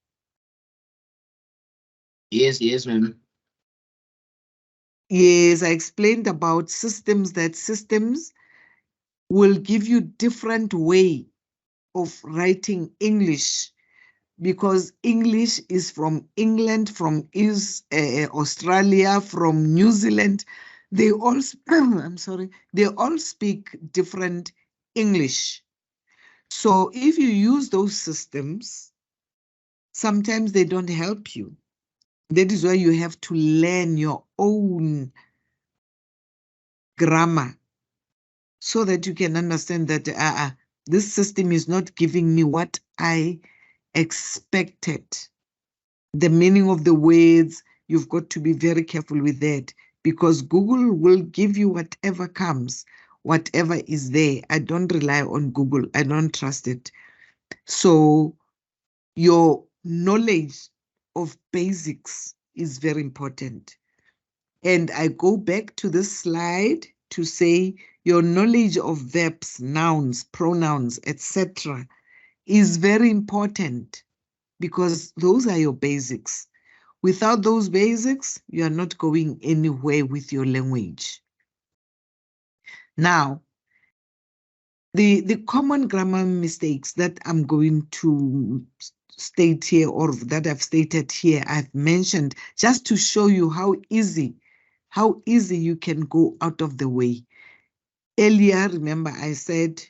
Yes, ma'am. Yes, I explained about systems, that systems will give you different way of writing English, because English is from England, from Australia, from New Zealand. They all, I'm sorry, they all speak different English. So if you use those systems, sometimes they don't help you. That is why you have to learn your own grammar so that you can understand that this system is not giving me what I expected. The meaning of the words, you've got to be very careful with that, because Google will give you whatever comes, whatever is there. I don't rely on Google. I don't trust it. So your knowledge of basics is very important. And I go back to this slide to say your knowledge of verbs, nouns, pronouns, etc. is very important, because those are your basics. Without those basics, you are not going anywhere with your language. Now, the common grammar mistakes that I'm going to state here, or that I've stated here, I've mentioned just to show you how easy you can go out of the way. Earlier, remember I said,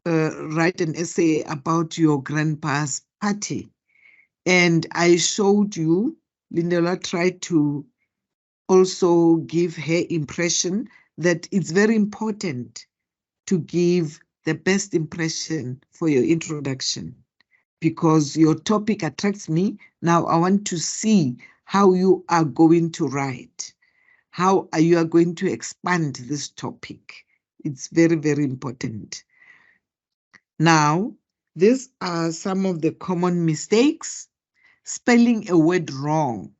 write an essay about your grandpa's party. And I showed you, Lindela tried to also give her impression that it's very important to give the best impression for your introduction, because your topic attracts me. Now I want to see how you are going to write, how you are going to expand this topic. It's very, very important. Now, these are some of the common mistakes. Spelling a word wrong.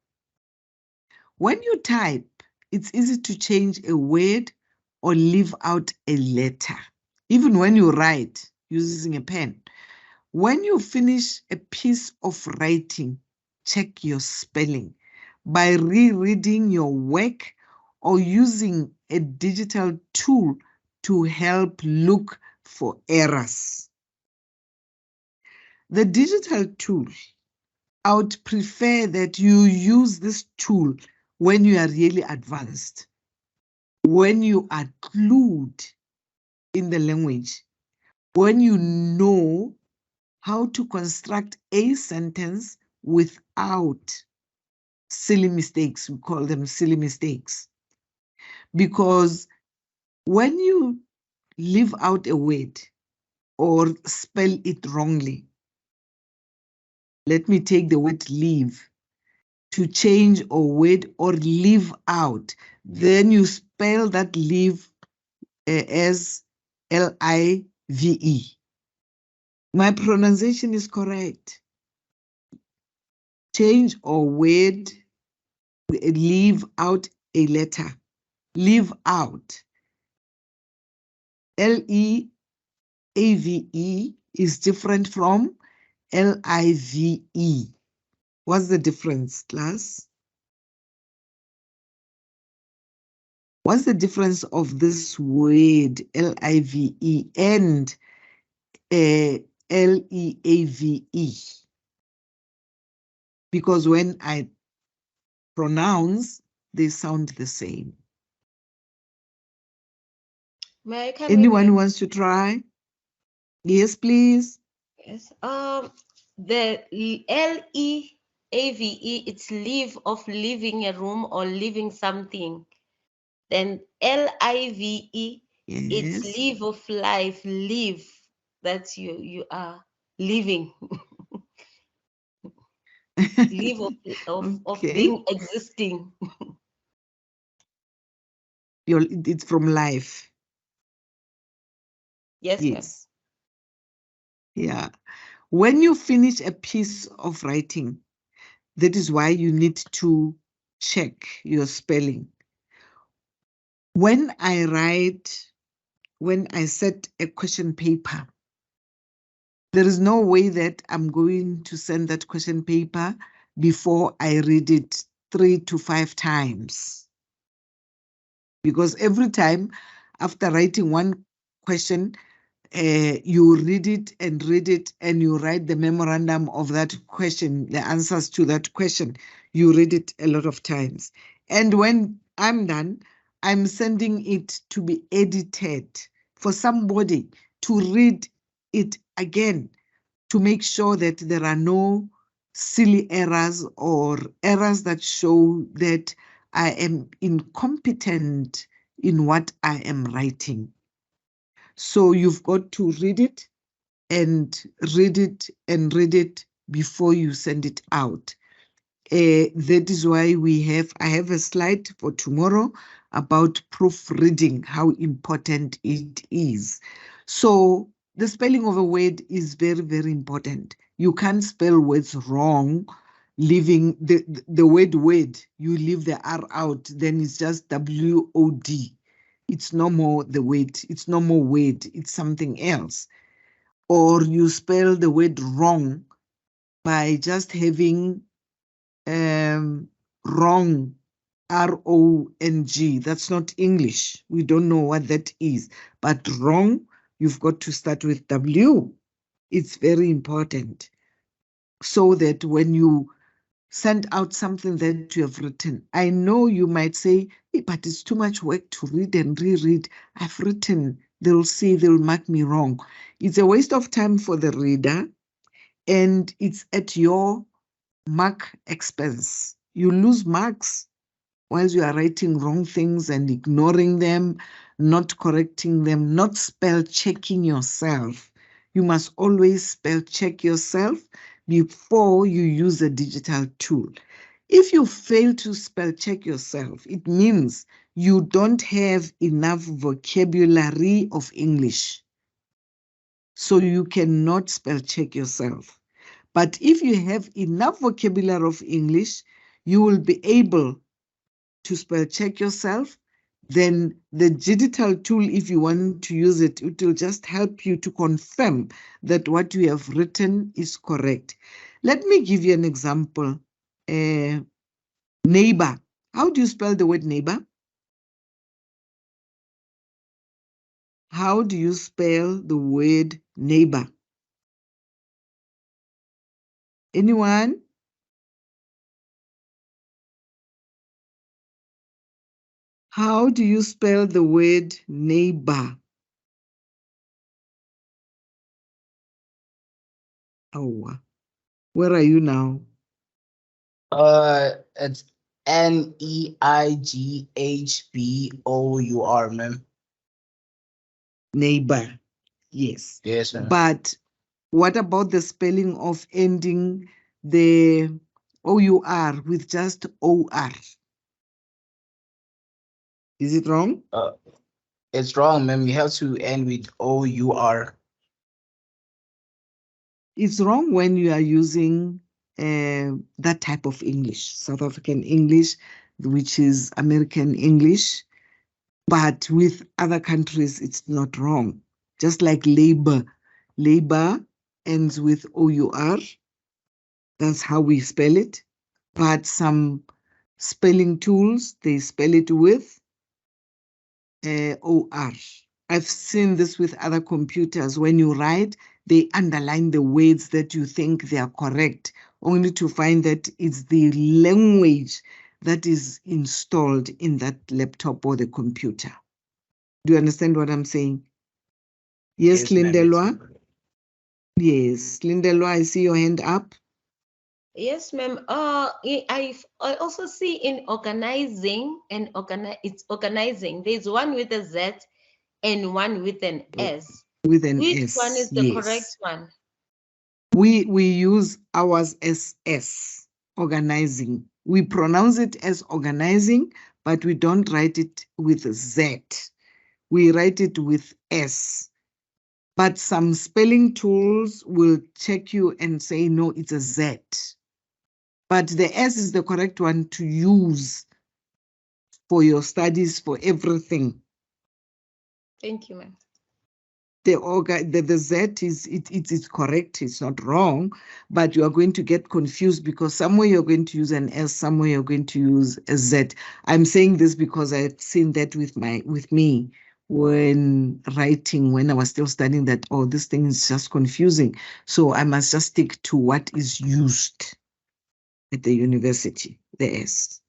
When you type, it's easy to change a word or leave out a letter. Even when you write using a pen. When you finish a piece of writing, check your spelling by rereading your work or using a digital tool to help look for errors. The digital tool, I would prefer that you use this tool when you are really advanced, when you are clued in the language, when you know how to construct a sentence without silly mistakes. We call them silly mistakes. Because when you leave out a word or spell it wrongly, let me take the word leave. To change a word or leave out, then you spell that leave as L-I-V-E. My pronunciation is correct. Change a word, leave out a letter. Leave out. L-E-A-V-E is different from L-I-V-E. What's the difference, class? What's the difference of this word L-I-V-E and L-E-A-V-E? Because when I pronounce, they sound the same. May I come Anyone in? who wants to try? Yes, please. Yes. The L-E-A-V-E, it's leave of leaving a room or leaving something. Then L-I-V-E, it's Yes. leave of life, live. That's you are living. Live of Okay. being existing. It's from life. Yes, ma'am. Yes. Yeah. When you finish a piece of writing, That is why you need to check your spelling. When I set a question paper, there is no way that I'm going to send that question paper before I read it 3 to 5 times. Because every time after writing one question, you read it and you write the memorandum of that question, the answers to that question. You read it a lot of times. And when I'm done, I'm sending it to be edited for somebody to read it again to make sure that there are no silly errors or errors that show that I am incompetent in what I am writing. So you've got to read it and read it and read it before you send it out. That is why I have a slide for tomorrow about proofreading, how important it is. So the spelling of a word is very, very important. You can't spell words wrong, leaving the word, you leave the R out, then it's just W-O-D. It's no more the word, it's no more word, it's something else. Or you spell the word wrong by just having wrong, R-O-N-G. That's not English. We don't know what that is. But wrong, you've got to start with W. It's very important. So that when you send out something that you have written, I know you might say, hey, but it's too much work to read and reread. I've written, they'll mark me wrong. It's a waste of time for the reader, and it's at your mark expense. You lose marks while you are writing wrong things and ignoring them, not correcting them, not spell checking yourself. You must always spell check yourself before you use a digital tool. If you fail to spell check yourself, it means you don't have enough vocabulary of English. So you cannot spell check yourself. But if you have enough vocabulary of English, you will be able to spell check yourself. Then the digital tool, if you want to use it, it will just help you to confirm that what you have written is correct. Let me give you an example. Neighbor. How do you spell the word neighbor? How do you spell the word neighbor? Anyone? How do you spell the word neighbor? Oh, where are you now? It's Neighbor, ma'am. Neighbor, yes. Yes, ma'am. But what about the spelling of ending the OUR with just OR? Is it wrong? It's wrong, ma'am. You have to end with OUR. It's wrong when you are using that type of English, South African English, which is American English. But with other countries, it's not wrong. Just like labor. Labor ends with OUR. That's how we spell it. But some spelling tools, they spell it with OR. I've seen this with other computers. When you write, they underline the words that you think they are correct, only to find that it's the language that is installed in that laptop or the computer. Do you understand what I'm saying? Yes, Lindelwa? Yes, Lindelwa, I see your hand up. Yes, ma'am. I also see in organizing and it's organizing. There's one with a Z and one with an S. With an Which S, one is the yes. correct one? We use ours as S, organizing. We pronounce it as organizing, but we don't write it with Z. We write it with S. But some spelling tools will check you and say, no, it's a Z. But the S is the correct one to use for your studies, for everything. Thank you, ma'am. The Z is correct, it's not wrong, but you are going to get confused because somewhere you're going to use an S, somewhere you're going to use a Z. I'm saying this because I've seen that with me when writing, when I was still studying, that, oh, this thing is just confusing. So I must just stick to what is used at the university, the S.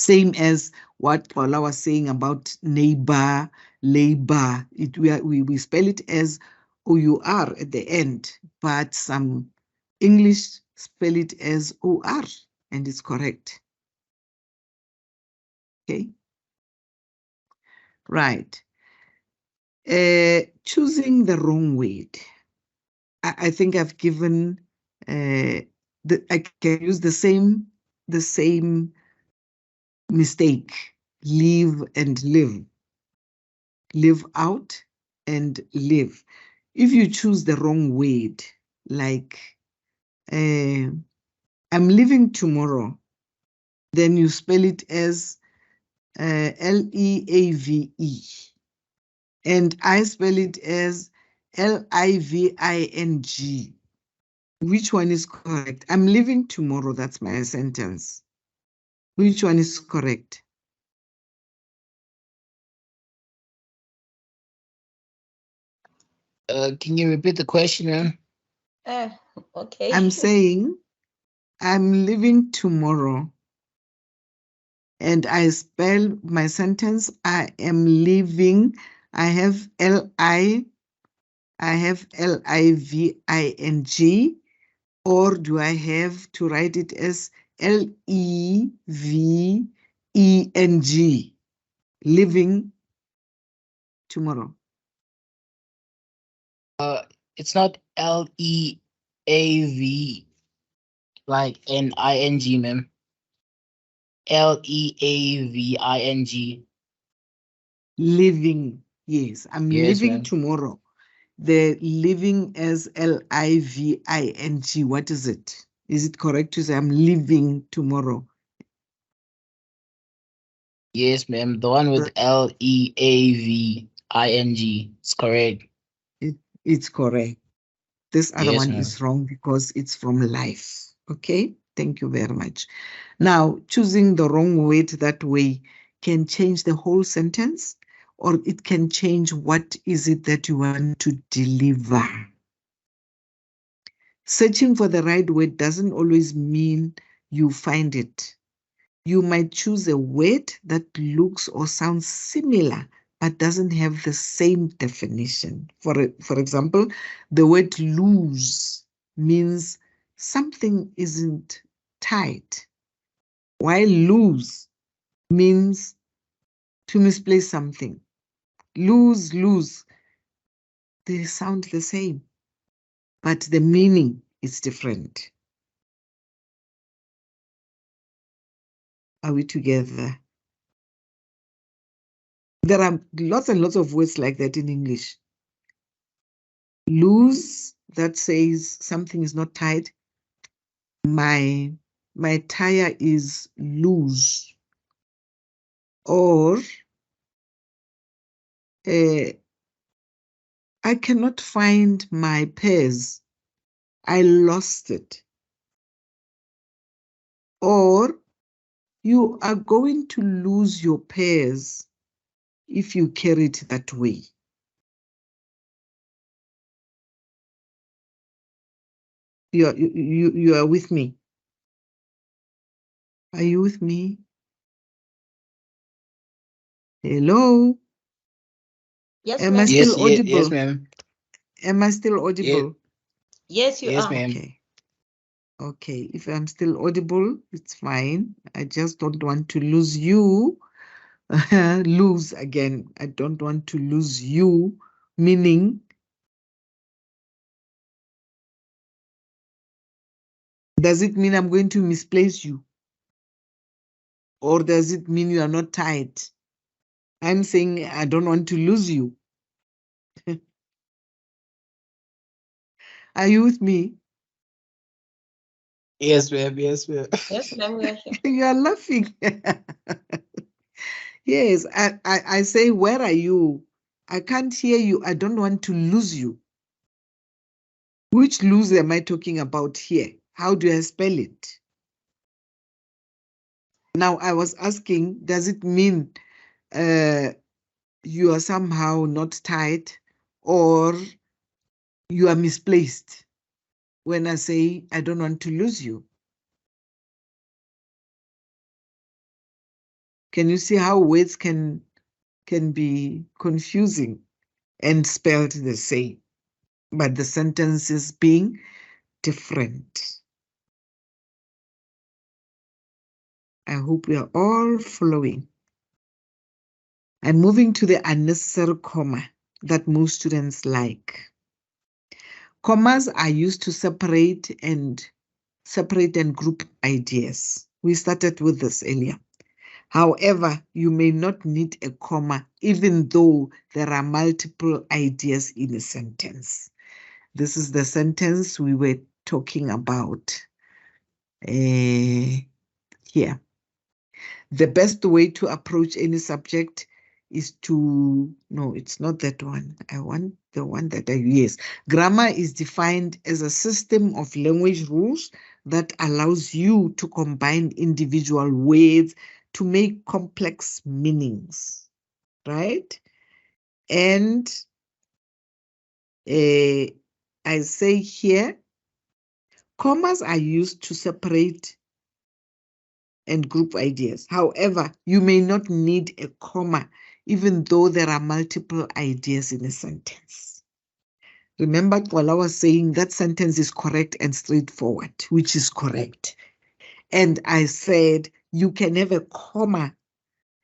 Same as what Paula was saying about neighbor, labor. We spell it as OUR at the end, but some English spell it as OR, and it's correct. Okay. Right. Choosing the wrong word. I think I've given I can use the same mistake. Leave and live. Live out and live. If you choose the wrong word, like I'm leaving tomorrow, then you spell it as Leave, and I spell it as Living. Which one is correct? I'm leaving tomorrow, that's my sentence. Which one is correct? Can you repeat the question, ma'am? Okay. I'm saying I'm leaving tomorrow, and I spell my sentence, I am leaving. I have Living, or do I have to write it as Leveng? Living tomorrow. It's not Leav like Ning, ma'am. Leaving. Living, yes. I'm Yes, leaving ma'am. tomorrow. The living as Living. What is it? Is it correct to say I'm leaving tomorrow? Yes, ma'am. The one with Leaving is correct. It's correct. This other Yes, one ma'am. is wrong because it's from life. Okay, thank you very much. Now, choosing the wrong word that way can change the whole sentence, or it can change what is it that you want to deliver. Searching for the right word doesn't always mean you find it. You might choose a word that looks or sounds similar, but doesn't have the same definition. For example, the word lose means something isn't tight, while lose means to misplace something. Lose, they sound the same, but the meaning is different. Are we together? There are lots and lots of words like that in English. Loose, that says something is not tight. My tire is loose. Or I cannot find my purse. I lost it. Or you are going to lose your purse if you carry it that way. You are with me. Are you with me? Hello? Yes, Am I ma'am. still audible? Yes, ma'am. Am I still audible? Yes, you Yes, are. ma'am. Okay. Okay, if I'm still audible, it's fine. I just don't want to lose you. Lose again. I don't want to lose you, meaning does it mean I'm going to misplace you? Or does it mean you are not tight? I'm saying I don't want to lose you. Are you with me? Yes, ma'am. Yes, ma'am. Yes, ma'am, we are here. You are laughing. Yes, I say, where are you? I can't hear you. I don't want to lose you. Which lose am I talking about here? How do I spell it? Now, I was asking, does it mean you are somehow not tight or you are misplaced when I say I don't want to lose you? Can you see how words can be confusing and spelled the same, but the sentences being different? I hope we are all following. I'm moving to the unnecessary comma that most students like. Commas are used to separate and group ideas. We started with this earlier. However, you may not need a comma even though there are multiple ideas in a sentence. This is the sentence we were talking about here. The best way to approach any subject is to, no, it's not that one. I want the one that yes. Grammar is defined as a system of language rules that allows you to combine individual words to make complex meanings, right? And I say here, commas are used to separate and group ideas. However, you may not need a comma, even though there are multiple ideas in a sentence. Remember while I was saying that sentence is correct and straightforward, which is correct. And I said you can have a comma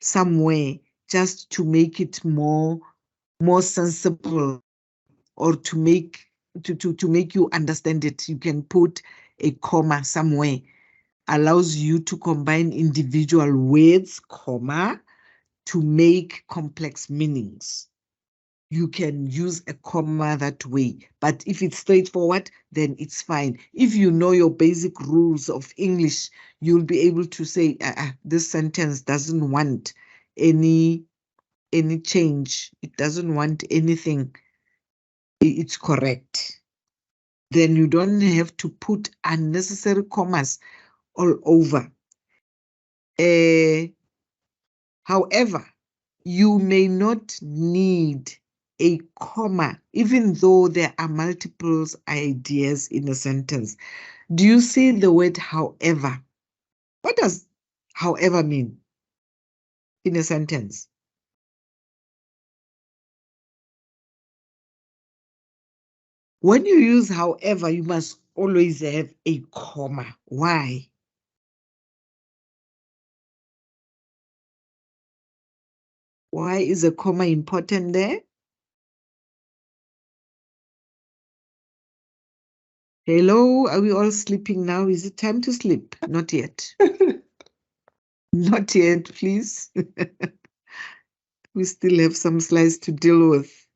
somewhere just to make it more sensible, or to make you understand it. You can put a comma somewhere. Allows you to combine individual words, comma, to make complex meanings. You can use a comma that way, but if it's straightforward, then it's fine. If you know your basic rules of English, you'll be able to say, this sentence doesn't want any change. It doesn't want anything. It's correct. Then you don't have to put unnecessary commas all over. However, you may not need a comma, even though there are multiple ideas in a sentence. Do you see the word however? What does however mean in a sentence? When you use however, you must always have a comma. Why? Why is a comma important there? Hello, are we all sleeping now? Is it time to sleep? Not yet. Not yet, please. We still have some slides to deal with.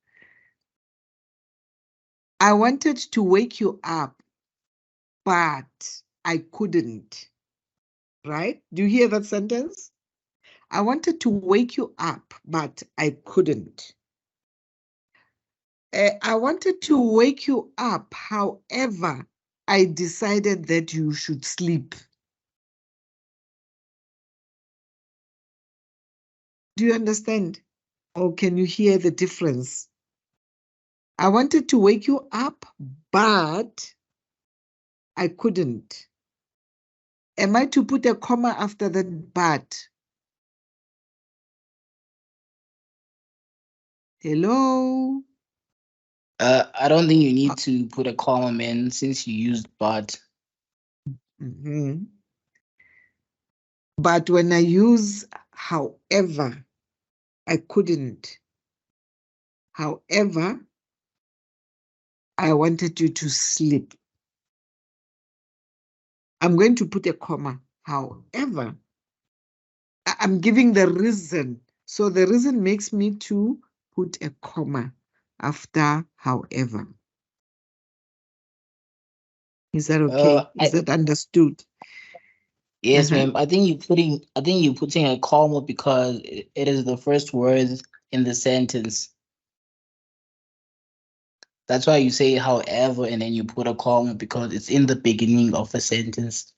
I wanted to wake you up, but I couldn't. Right? Do you hear that sentence? I wanted to wake you up, but I couldn't. I wanted to wake you up. However, I decided that you should sleep. Do you understand? Or can you hear the difference? I wanted to wake you up, but I couldn't. Am I to put a comma after that but? Hello? I don't think you need to put a column in since you used but. Mm-hmm. But when I use however, I couldn't. However, I wanted you to sleep. I'm going to put a comma. However, I'm giving the reason. So the reason makes me to put a comma after however. Is that okay? Is that understood? Yes, Uh-huh. ma'am. I think you're putting a comma because it is the first word in the sentence. That's why you say however, and then you put a comma because it's in the beginning of a sentence.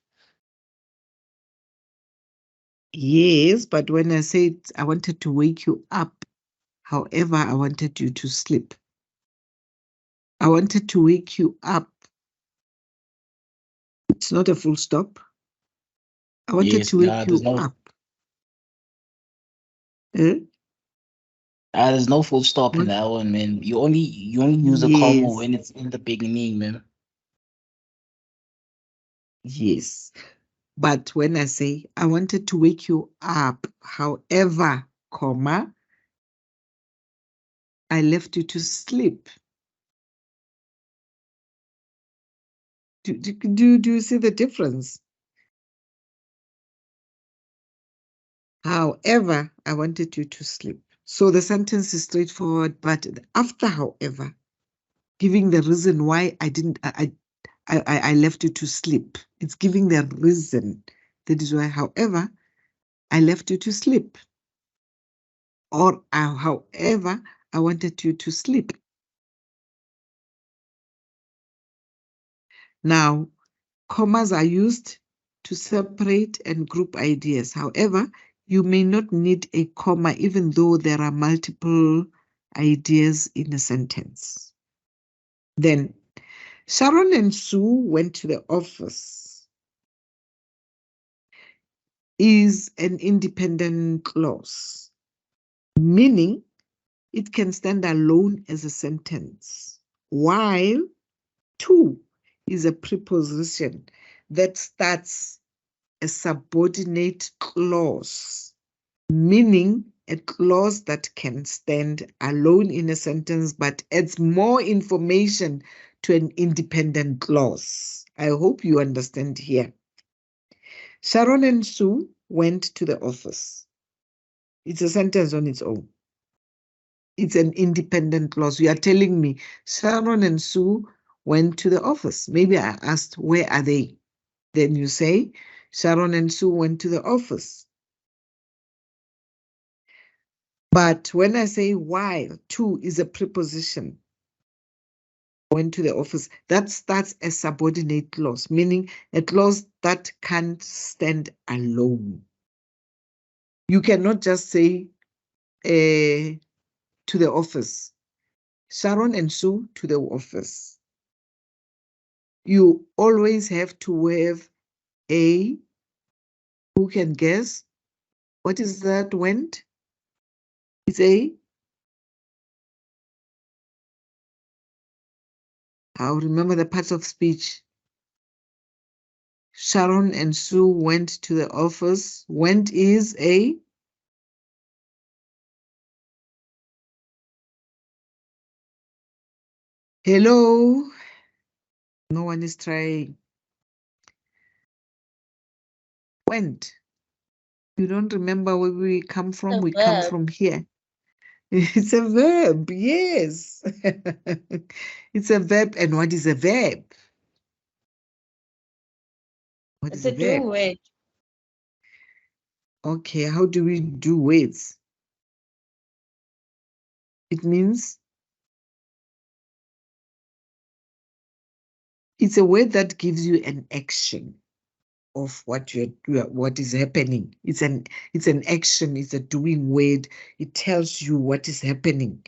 Yes, but when I said I wanted to wake you up, however, I wanted you to sleep. I wanted to wake you up. It's not a full stop. I wanted Yes, to wake there's you no up. Eh? there's no full stop in What? that one, man. You only use a comma Yes, when it's in the beginning, man. yes. But when I say I wanted to wake you up, however, comma, I left you to sleep. Do you see the difference? However, I wanted you to sleep. So the sentence is straightforward, but after however, giving the reason why I left you to sleep. It's giving the reason. That is why, however, I left you to sleep. Or however, I wanted you to sleep. Now, commas are used to separate and group ideas. However, you may not need a comma even though there are multiple ideas in a sentence. Then, Sharon and Sue went to the office is an independent clause, meaning it can stand alone as a sentence, while to is a preposition that starts a subordinate clause, meaning a clause that can stand alone in a sentence but adds more information to an independent clause. I hope you understand here. Sharon and Sue went to the office. It's a sentence on its own. It's an independent clause. You are telling me Sharon and Sue went to the office. Maybe I asked, where are they? Then you say, Sharon and Sue went to the office. But when I say while, to is a preposition, went to the office, that starts a subordinate clause, meaning a clause that can't stand alone. You cannot just say to the office, Sharon and Sue to the office. You always have to have a, who can guess? What is that went? It's a, I'll remember the parts of speech. Sharon and Sue went to the office. Went is a, hello. No one is trying. Went. You don't remember where we come from? We come from here. It's a verb, yes. It's a verb. And what is a verb? What It's is a a doing verb? word. Okay, how do we do words? It means it's a word that gives you an action of what is happening. It's an action, it's a doing word. It tells you what is happening.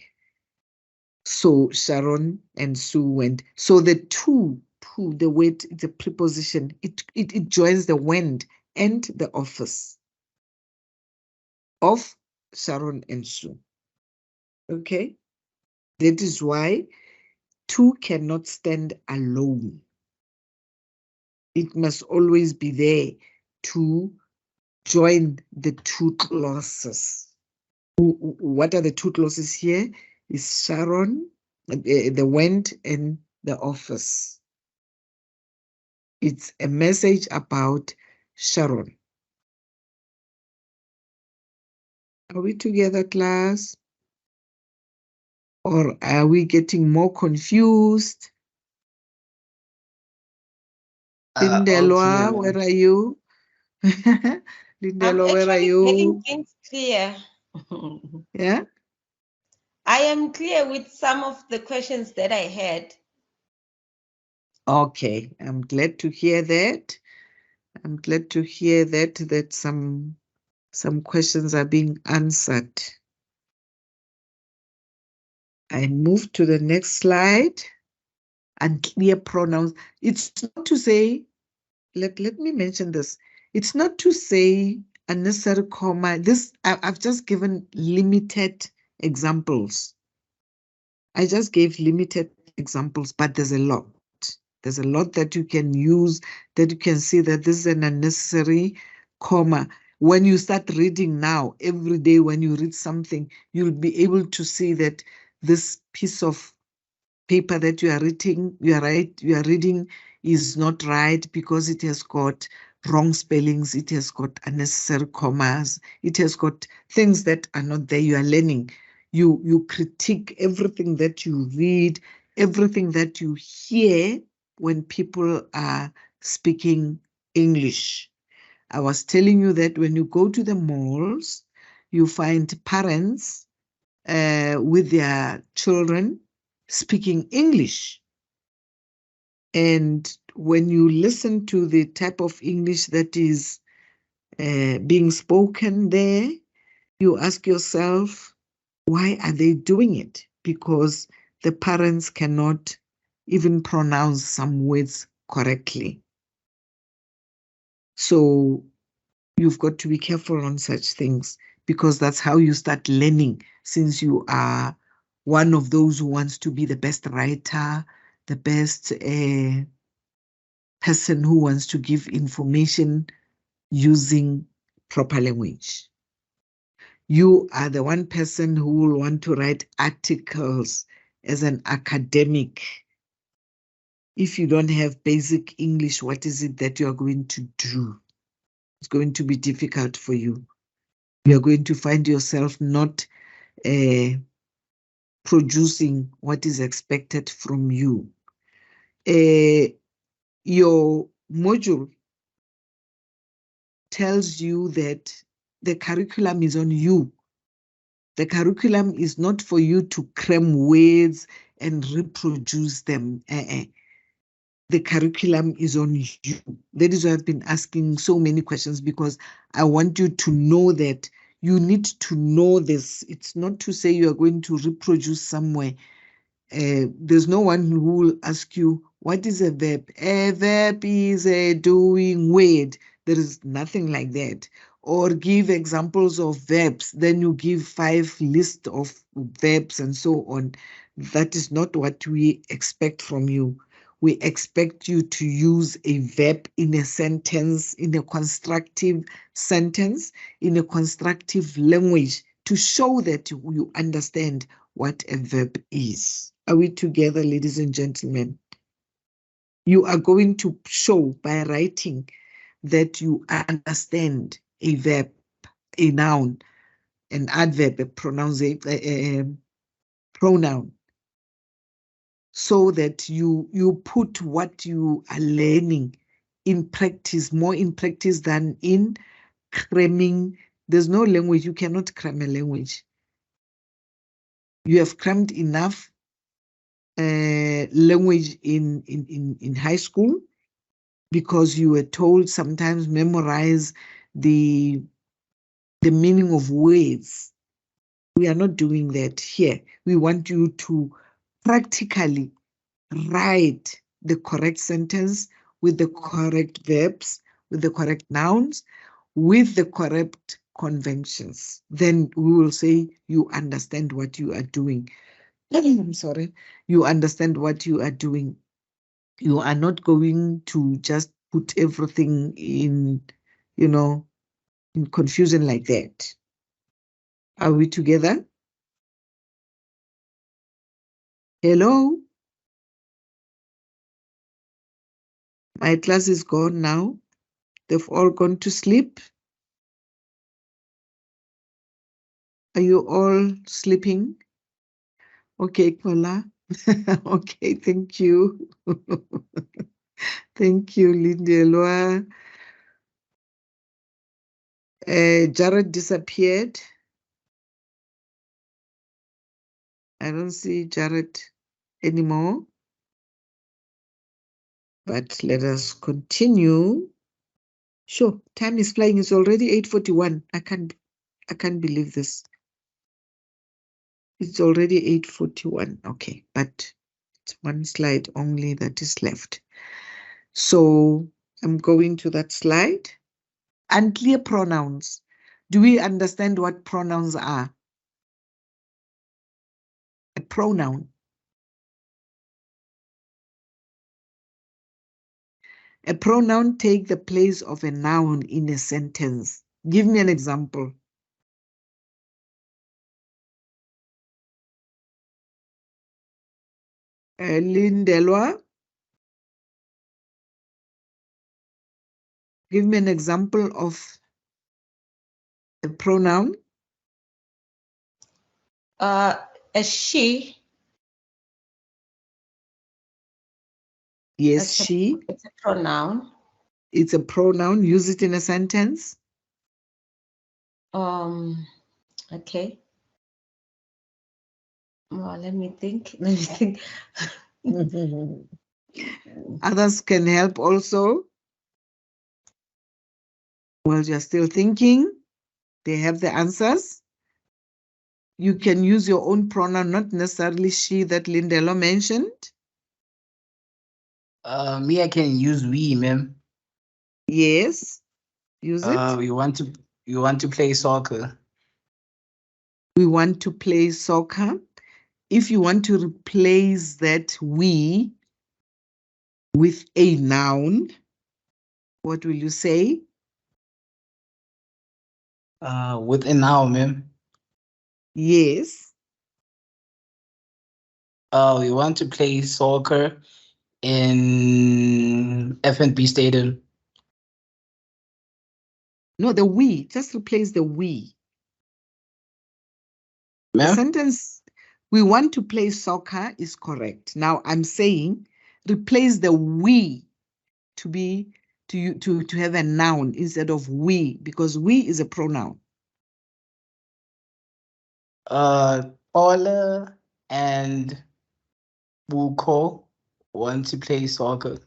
So Sharon and Sue went. So the to, the word, it's a preposition. It joins the went and the office of Sharon and Sue. Okay? That is why to cannot stand alone. It must always be there to join the two clauses. What are the two clauses here? Is Sharon, the went, and the office. It's a message about Sharon. Are we together, class? Or are we getting more confused? Lindelwa, Okay. where are you? I'm Lindelwa, where are actually getting you? things clear. Yeah. I am clear with some of the questions that I had. Okay, I'm glad to hear that. I'm glad to hear that some questions are being answered. I move to the next slide. Unclear pronouns. It's not to say, let me mention this. It's not to say unnecessary comma. This I've just given limited examples. I just gave limited examples, but there's a lot. There's a lot that you can use, that you can see that this is an unnecessary comma. When you start reading now, every day when you read something, you'll be able to see that this piece of paper that you are reading is not right because it has got wrong spellings, it has got unnecessary commas, it has got things that are not there. You are learning. You critique everything that you read, everything that you hear when people are speaking English. I was telling you that when you go to the malls, you find parents with their children speaking English. And when you listen to the type of English that is being spoken there, you ask yourself, why are they doing it? Because the parents cannot even pronounce some words correctly. So you've got to be careful on such things, because that's how you start learning, since you are one of those who wants to be the best writer, the best person who wants to give information using proper language. You are the one person who will want to write articles as an academic. If you don't have basic English, what is it that you are going to do? It's going to be difficult for you. You are going to find yourself not producing what is expected from you. Your module tells you that the curriculum is on you. The curriculum is not for you to cram words and reproduce them. The curriculum is on you. That is why I've been asking so many questions, because I want you to know that you need to know this. It's not to say you are going to reproduce somewhere. There's no one who will ask you, what is a verb? A verb is a doing word. There is nothing like that. Or give examples of verbs. Then you give 5 lists of verbs and so on. That is not what we expect from you. We expect you to use a verb in a sentence, in a constructive sentence, in a constructive language, to show that you understand what a verb is. Are we together, ladies and gentlemen? You are going to show by writing that you understand a verb, a noun, an adverb, a pronoun, so that you put what you are learning in practice, more in practice than in cramming. There's no language. You cannot cram a language. You have crammed enough language in high school, because you were told sometimes memorize the meaning of words. We are not doing that here. We want you to practically write the correct sentence with the correct verbs, with the correct nouns, with the correct conventions. Then we will say you understand what you are doing. I'm sorry. You understand what you are doing. You are not going to just put everything in, in confusion like that. Are we together? Hello? My class is gone now. They've all gone to sleep. Are you all sleeping? Okay, Kola. Okay, thank you. Thank you, Lindelwa. Jared disappeared. I don't see Jared anymore. But let us continue. Sure, time is flying. It's already 8:41. I can't believe this. It's already 8:41. Okay, but it's one slide only that is left. So I'm going to that slide. Unclear pronouns. Do we understand what pronouns are? A pronoun. A pronoun takes the place of a noun in a sentence. Give me an example. Lindelwa, give me an example of a pronoun. A she. Yes, she. It's a pronoun. It's a pronoun. Use it in a sentence. Okay. Well, let me think. Let me think. Others can help also. While you're still thinking, they have the answers. You can use your own pronoun, not necessarily she that Lindelo mentioned. Me, I can use we, ma'am. Yes, use it. You want to play soccer. We want to play soccer. If you want to replace that we with a noun, what will you say? With a noun, ma'am. Yes. We want to play soccer in F&B Stadium. No, the we. Just replace the we. The Ma'am? sentence, we want to play soccer, is correct. Now I'm saying replace the we to be to have a noun instead of we, because we is a pronoun. Paula and Buko want to play soccer.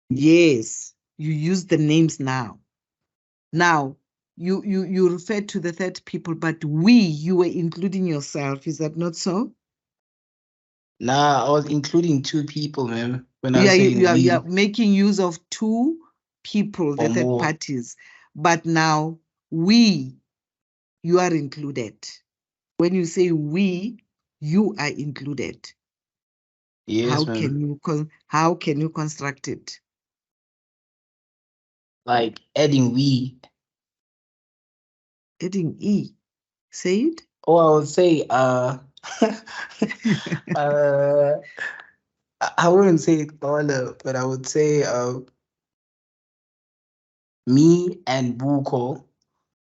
Yes, you use the names now. Now you refer to the third people, but we, you were including yourself. Is that not so? Nah, I was including two people, ma'am. When I was Yeah, saying you we are making use of two people, the or third more. parties. But now we, you are included. When you say we, you are included. Yes, ma'am. How can you construct it? Like adding we. Adding e. Say it. Oh, I would say I wouldn't say Paula, but I would say me and Buko,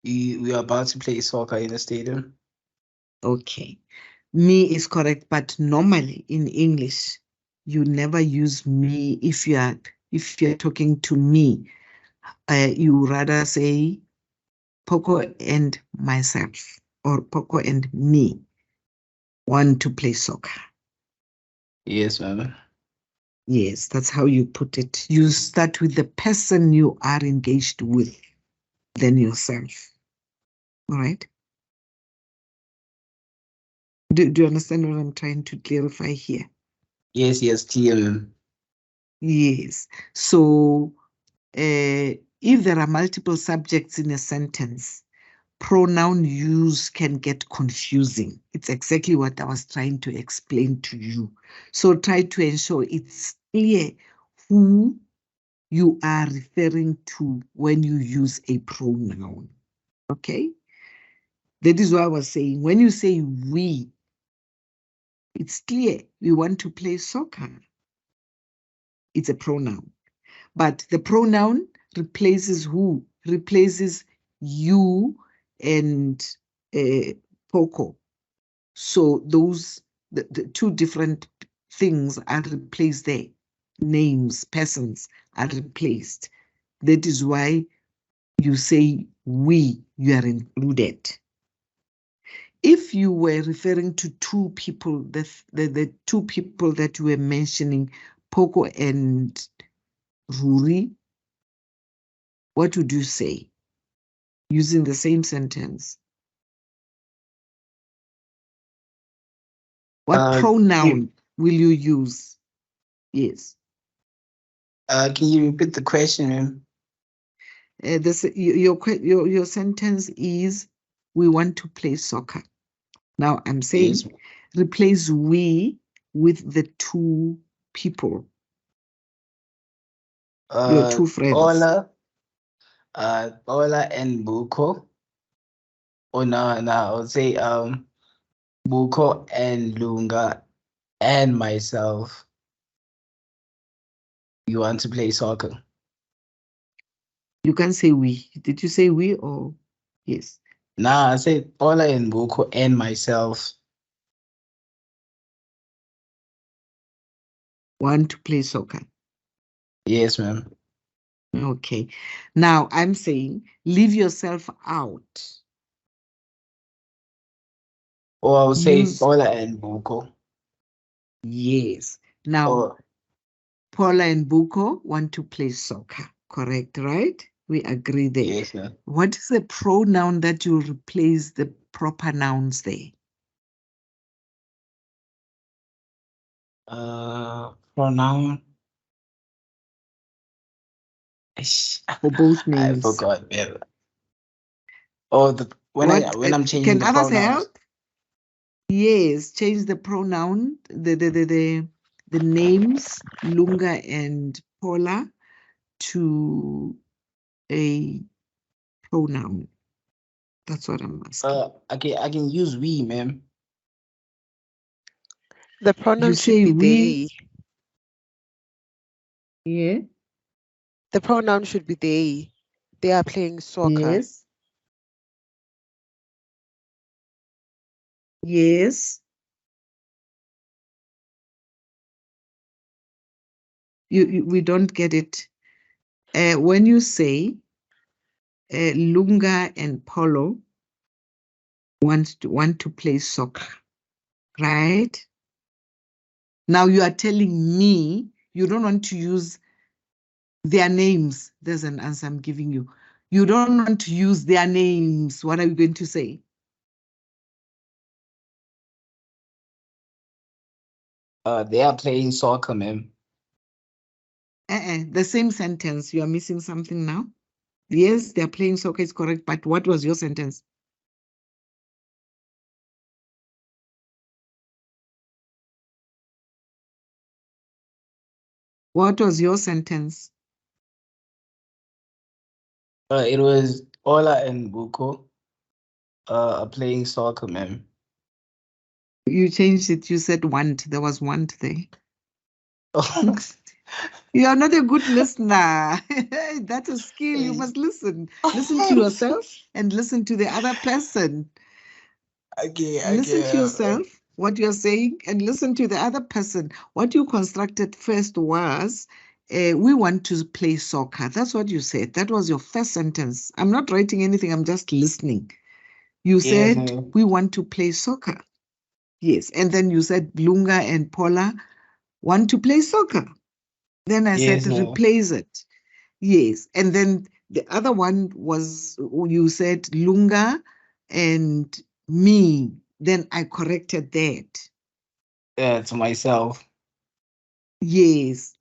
we are about to play soccer in the stadium. Okay. Me is correct, but normally in English, you never use me if you're talking to me. You rather say Poco and myself, or Poco and me want to play soccer. Yes, ma'am. Yes, that's how you put it. You start with the person you are engaged with, then yourself. All right. Do you understand what I'm trying to clarify here? Yes, clear, ma'am. Yes. So if there are multiple subjects in a sentence, pronoun use can get confusing. It's exactly what I was trying to explain to you. So try to ensure it's clear who you are referring to when you use a pronoun. Okay? That is why I was saying, when you say we, it's clear we want to play soccer. It's a pronoun. But the pronoun replaces who? Replaces you and Poco. So those, the two different things are replaced there. names, persons are replaced. That is why you say we, you are included. If you were referring to two people, the two people that you were mentioning, Poco and Ruri, what would you say using the same sentence? What pronoun will you use? Yes. Can you repeat the question, ma'am? Your sentence is, we want to play soccer. Now I'm saying, Yes. replace we with the two people, your two friends. Ola and Buko. Oh no, I would say Buko and Lunga and myself. You want to play soccer? You can say we. Did you say we or yes? Nah, I said Ola and Buko and myself. Want to play soccer. Yes, ma'am. Okay. Now I'm saying, leave yourself out. Or I would say Ola and Buko. Yes. Now, Paula and Buko want to play soccer. Correct, right? We agree there. Yes, ma'am. What is the pronoun that you replace the proper nouns there? Pronoun. For both names. I forgot. Yeah. Oh, when I'm changing the others pronouns. help? Yes, change the pronoun, the names, Lunga and Paula, to a pronoun. That's what I'm asking. Okay, I can use we, ma'am. The pronoun You should say be we. they. Yeah. The pronoun should be they. They are playing soccer. Yes. Yes. We don't get it. When you say Lunga and Polo want to play soccer, right? Now you are telling me you don't want to use their names. There's an answer I'm giving you. You don't want to use their names. What are you going to say? They are playing soccer, ma'am. The same sentence. You are missing something now. Yes, they're playing soccer is correct, but what was your sentence? What was your sentence? It was Ola and Buko are playing soccer, ma'am. You changed it. You said want. There was want there. You are not a good listener. That's a skill. You must listen. Listen to yourself and listen to the other person. Listen to yourself, what you're saying, and listen to the other person. What you constructed first was, we want to play soccer. That's what you said. That was your first sentence. I'm not writing anything. I'm just listening. You said, we want to play soccer. Yes. And then you said, Lunga and Paula want to play soccer. Then I said, replace it. Yes. And then the other one was, you said Lunga and me. Then I corrected that. To myself. Yes.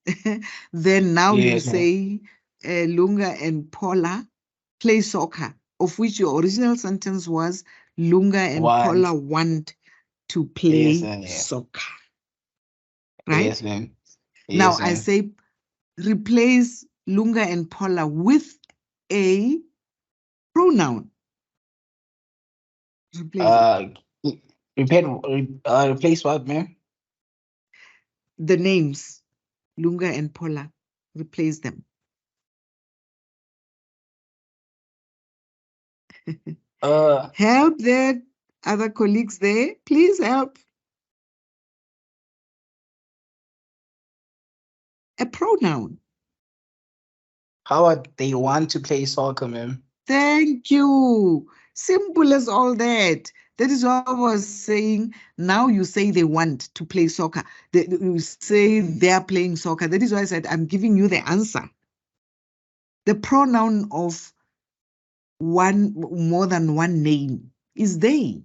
Then now you say Lunga and Paula play soccer, of which your original sentence was Lunga and Paula want to play soccer. Right? Yes, ma'am. Now I say replace Lunga and Paula with a pronoun. Replace what, ma'am? The names, Lunga and Paula. Replace them. Help there, other colleagues there. Please help. a pronoun. How about they want to play soccer, ma'am? Thank you. Simple as all that. That is what I was saying. Now you say they want to play soccer. You say they are playing soccer. That is why I said I'm giving you the answer. The pronoun of more than one name is they.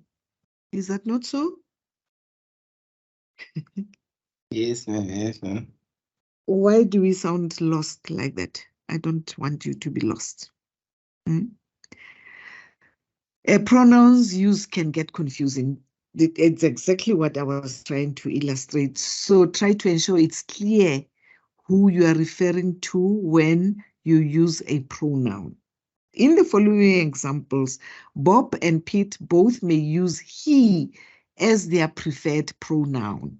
Is that not so? Yes, ma'am. Yes, ma'am. Why do we sound lost like that? I don't want you to be lost. Pronouns use can get confusing. It's exactly what I was trying to illustrate. So try to ensure it's clear who you are referring to when you use a pronoun. In the following examples, Bob and Pete both may use he as their preferred pronoun.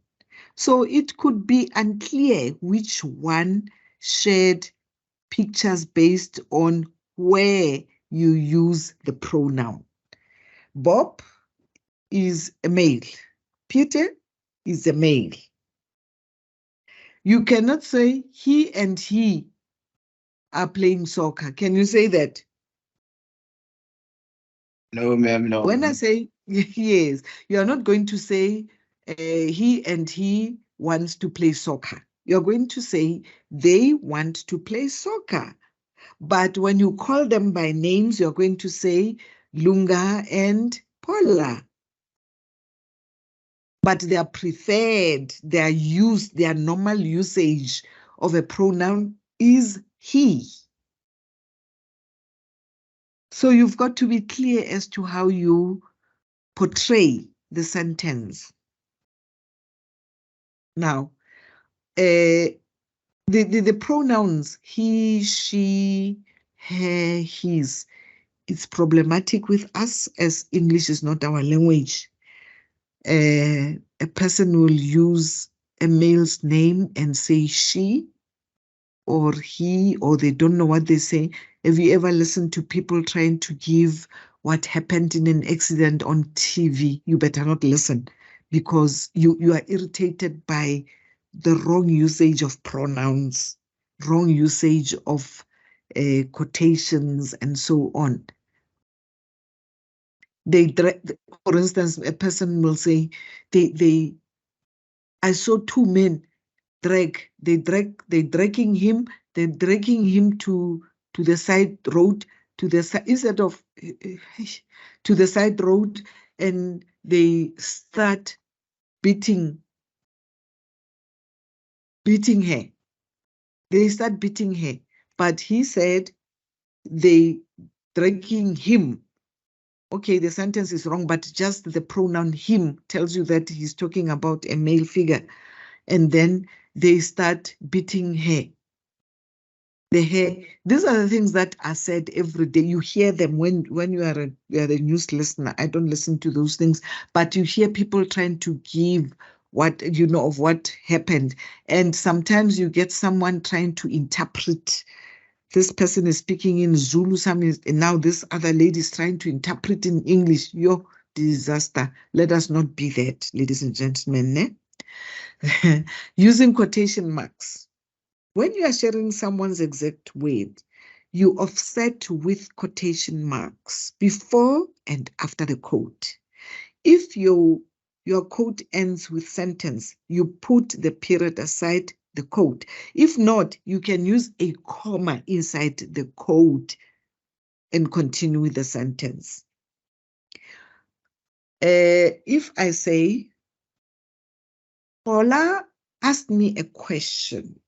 So it could be unclear which one shared pictures based on where you use the pronoun. Bob is a male. Peter is a male. You cannot say he and he are playing soccer. Can you say that? No, ma'am, no. When I say yes, you are not going to say he and he wants to play soccer. You're going to say they want to play soccer. But when you call them by names, you're going to say Lunga and Paula. But their preferred, their normal usage of a pronoun is he. So you've got to be clear as to how you portray the sentence. Now, the pronouns he, she, her, his, it's problematic with us as English is not our language. A person will use a male's name and say she or he, or they don't know what they say. Have you ever listened to people trying to give what happened in an accident on TV? You better not listen, because you are irritated by the wrong usage of pronouns, wrong usage of quotations, and so on. For instance, a person will say, I saw two men they're dragging him to the side road, to the side, instead of to the side road, and they start beating her. They start beating her, but he said they dragging him. Okay, the sentence is wrong, but just the pronoun him tells you that he's talking about a male figure. And then they start beating her. The hair. These are the things that are said every day. You hear them when you are a news listener. I don't listen to those things, but you hear people trying to give what you know of what happened. And sometimes you get someone trying to interpret. This person is speaking in Zulu, and now this other lady is trying to interpret in English. Your disaster. Let us not be that, ladies and gentlemen. Using quotation marks. When you are sharing someone's exact word, you offset with quotation marks before and after the quote. If your quote ends with sentence, you put the period aside the quote. If not, you can use a comma inside the quote and continue with the sentence. If I say, Paula asked me a question,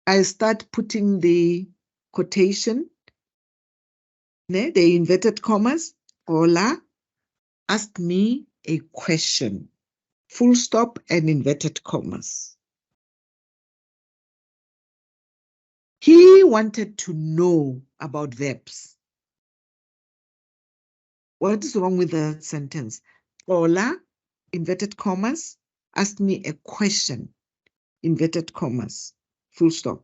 I start putting the quotation, the inverted commas. Paula asked me a question, full stop and inverted commas. He wanted to know about verbs. What is wrong with that sentence? Paula, inverted commas, asked me a question, inverted commas, full stop.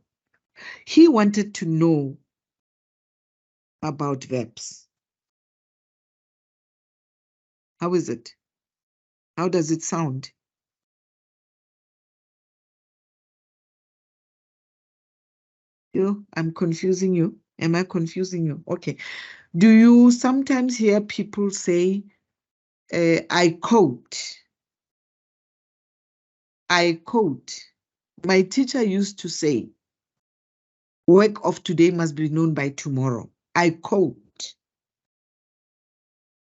He wanted to know about verbs. How is it? How does it sound? I'm confusing you. Am I confusing you? Okay. Do you sometimes hear people say, I quote? I quote. My teacher used to say, work of today must be known by tomorrow. I quote.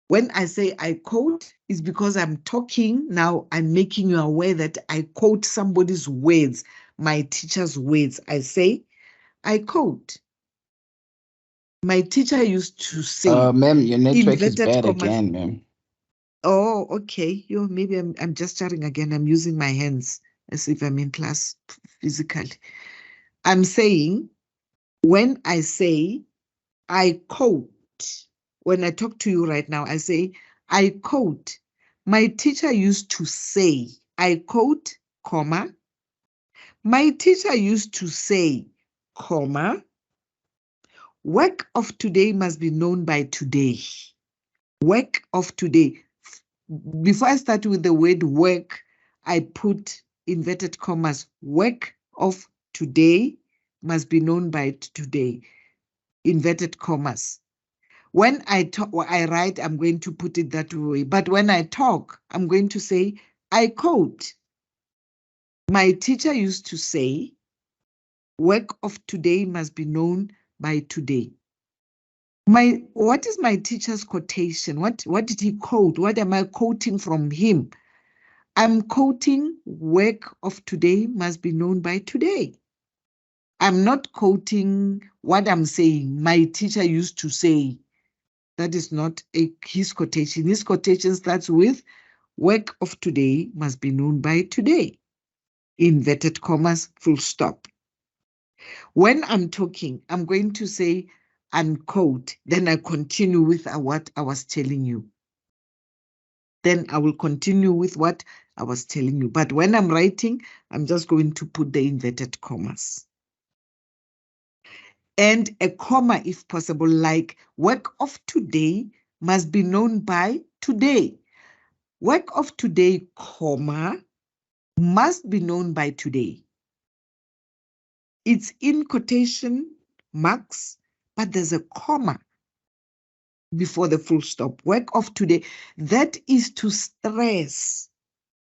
When I say I quote, it's because I'm talking now, I'm making you aware that I quote somebody's words, my teacher's words. I say, I quote. My teacher used to say, Ma'am, your network is inverted bad commas. again, ma'am. Oh, okay. Maybe I'm gesturing again. I'm using my hands as if I'm in class physically. I'm saying, when I say I quote, when I talk to you right now, I say, I quote. My teacher used to say, I quote, comma. My teacher used to say, comma. Work of today must be known by today. Work of today. Before I start with the word work, I put inverted commas. Work of today must be known by today. Inverted commas. When I talk, I write, I'm going to put it that way. But when I talk, I'm going to say, I quote. My teacher used to say, work of today must be known by today. What is my teacher's quotation? What did he quote? What am I quoting from him? I'm quoting work of today must be known by today. I'm not quoting what I'm saying. My teacher used to say. That is not his quotation. His quotation starts with work of today must be known by today. Inverted commas, full stop. When I'm talking, I'm going to say unquote. Then I continue with what I was telling you. Then I will continue with what I was telling you. But when I'm writing, I'm just going to put the inverted commas. And a comma, if possible, like work of today must be known by today. Work of today, comma, must be known by today. It's in quotation marks, but there's a comma before the full stop. Work of today, that is to stress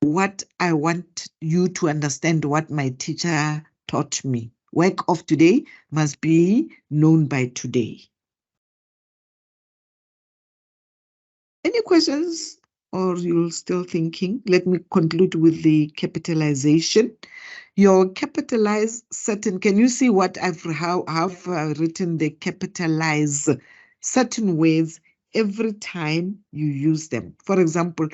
what I want you to understand, what my teacher taught me. Work of today must be known by today. Any questions, or you're still thinking? Let me conclude with the capitalization. Your capitalize certain, can you see what I've written the capitalize certain words every time you use them? For example,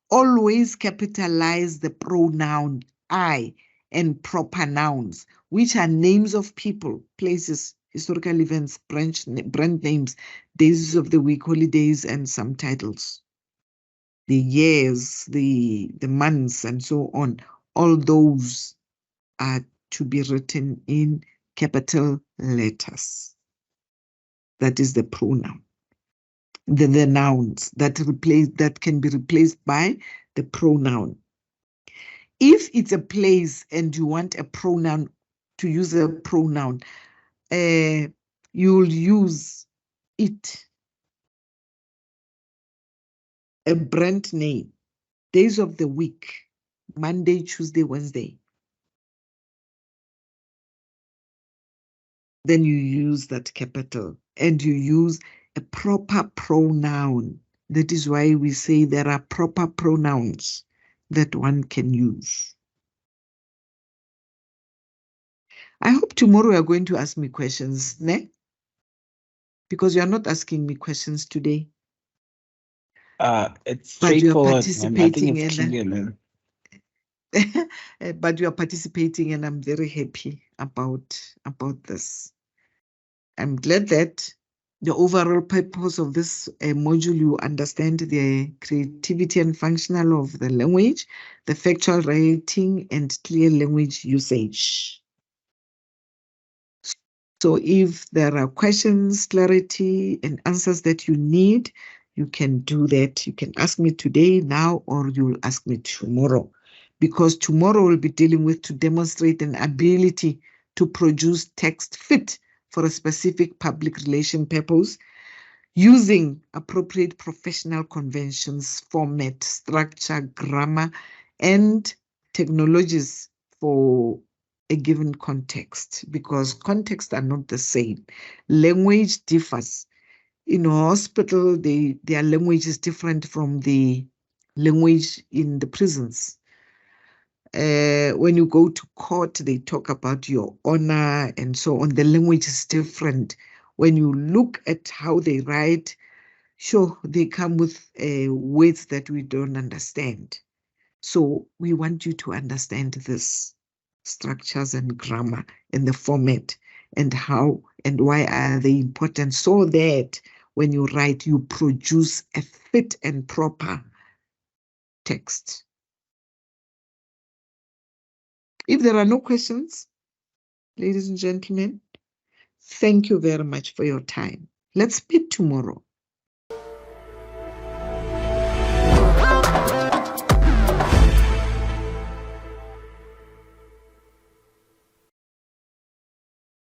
always capitalize the pronoun I and proper nouns, which are names of people, places, historical events, brand names, days of the week, holidays, and some titles. The years, the months, and so on. All those are to be written in capital letters. That is the pronoun. The nouns that can be replaced by the pronoun. If it's a place and you want a pronoun, to use a pronoun, you'll use it. A brand name, days of the week, Monday, Tuesday, Wednesday. Then you use that capital and you use a proper pronoun. That is why we say there are proper pronouns that one can use. I hope tomorrow you are going to ask me questions, ne? Because you are not asking me questions today. It's But you are straightforward, ma'am. I think participating it's clear, ma'am. but you are participating, and I'm very happy about this. I'm glad that the overall purpose of this module, you understand the creativity and functional of the language, the factual writing, and clear language usage. So if there are questions, clarity, and answers that you need, you can do that. You can ask me today, now, or you'll ask me tomorrow. Because tomorrow we'll be dealing with to demonstrate an ability to produce text fit for a specific public relation purpose using appropriate professional conventions, format, structure, grammar, and technologies for a given context, because contexts are not the same. Language differs. In a hospital, their language is different from the language in the prisons. When you go to court, they talk about your honor and so on. The language is different. When you look at how they write, sure, they come with words that we don't understand. So we want you to understand this structures and grammar and the format and how and why are they important, so that when you write, you produce a fit and proper text. If there are no questions, ladies and gentlemen, thank you very much for your time. Let's meet tomorrow.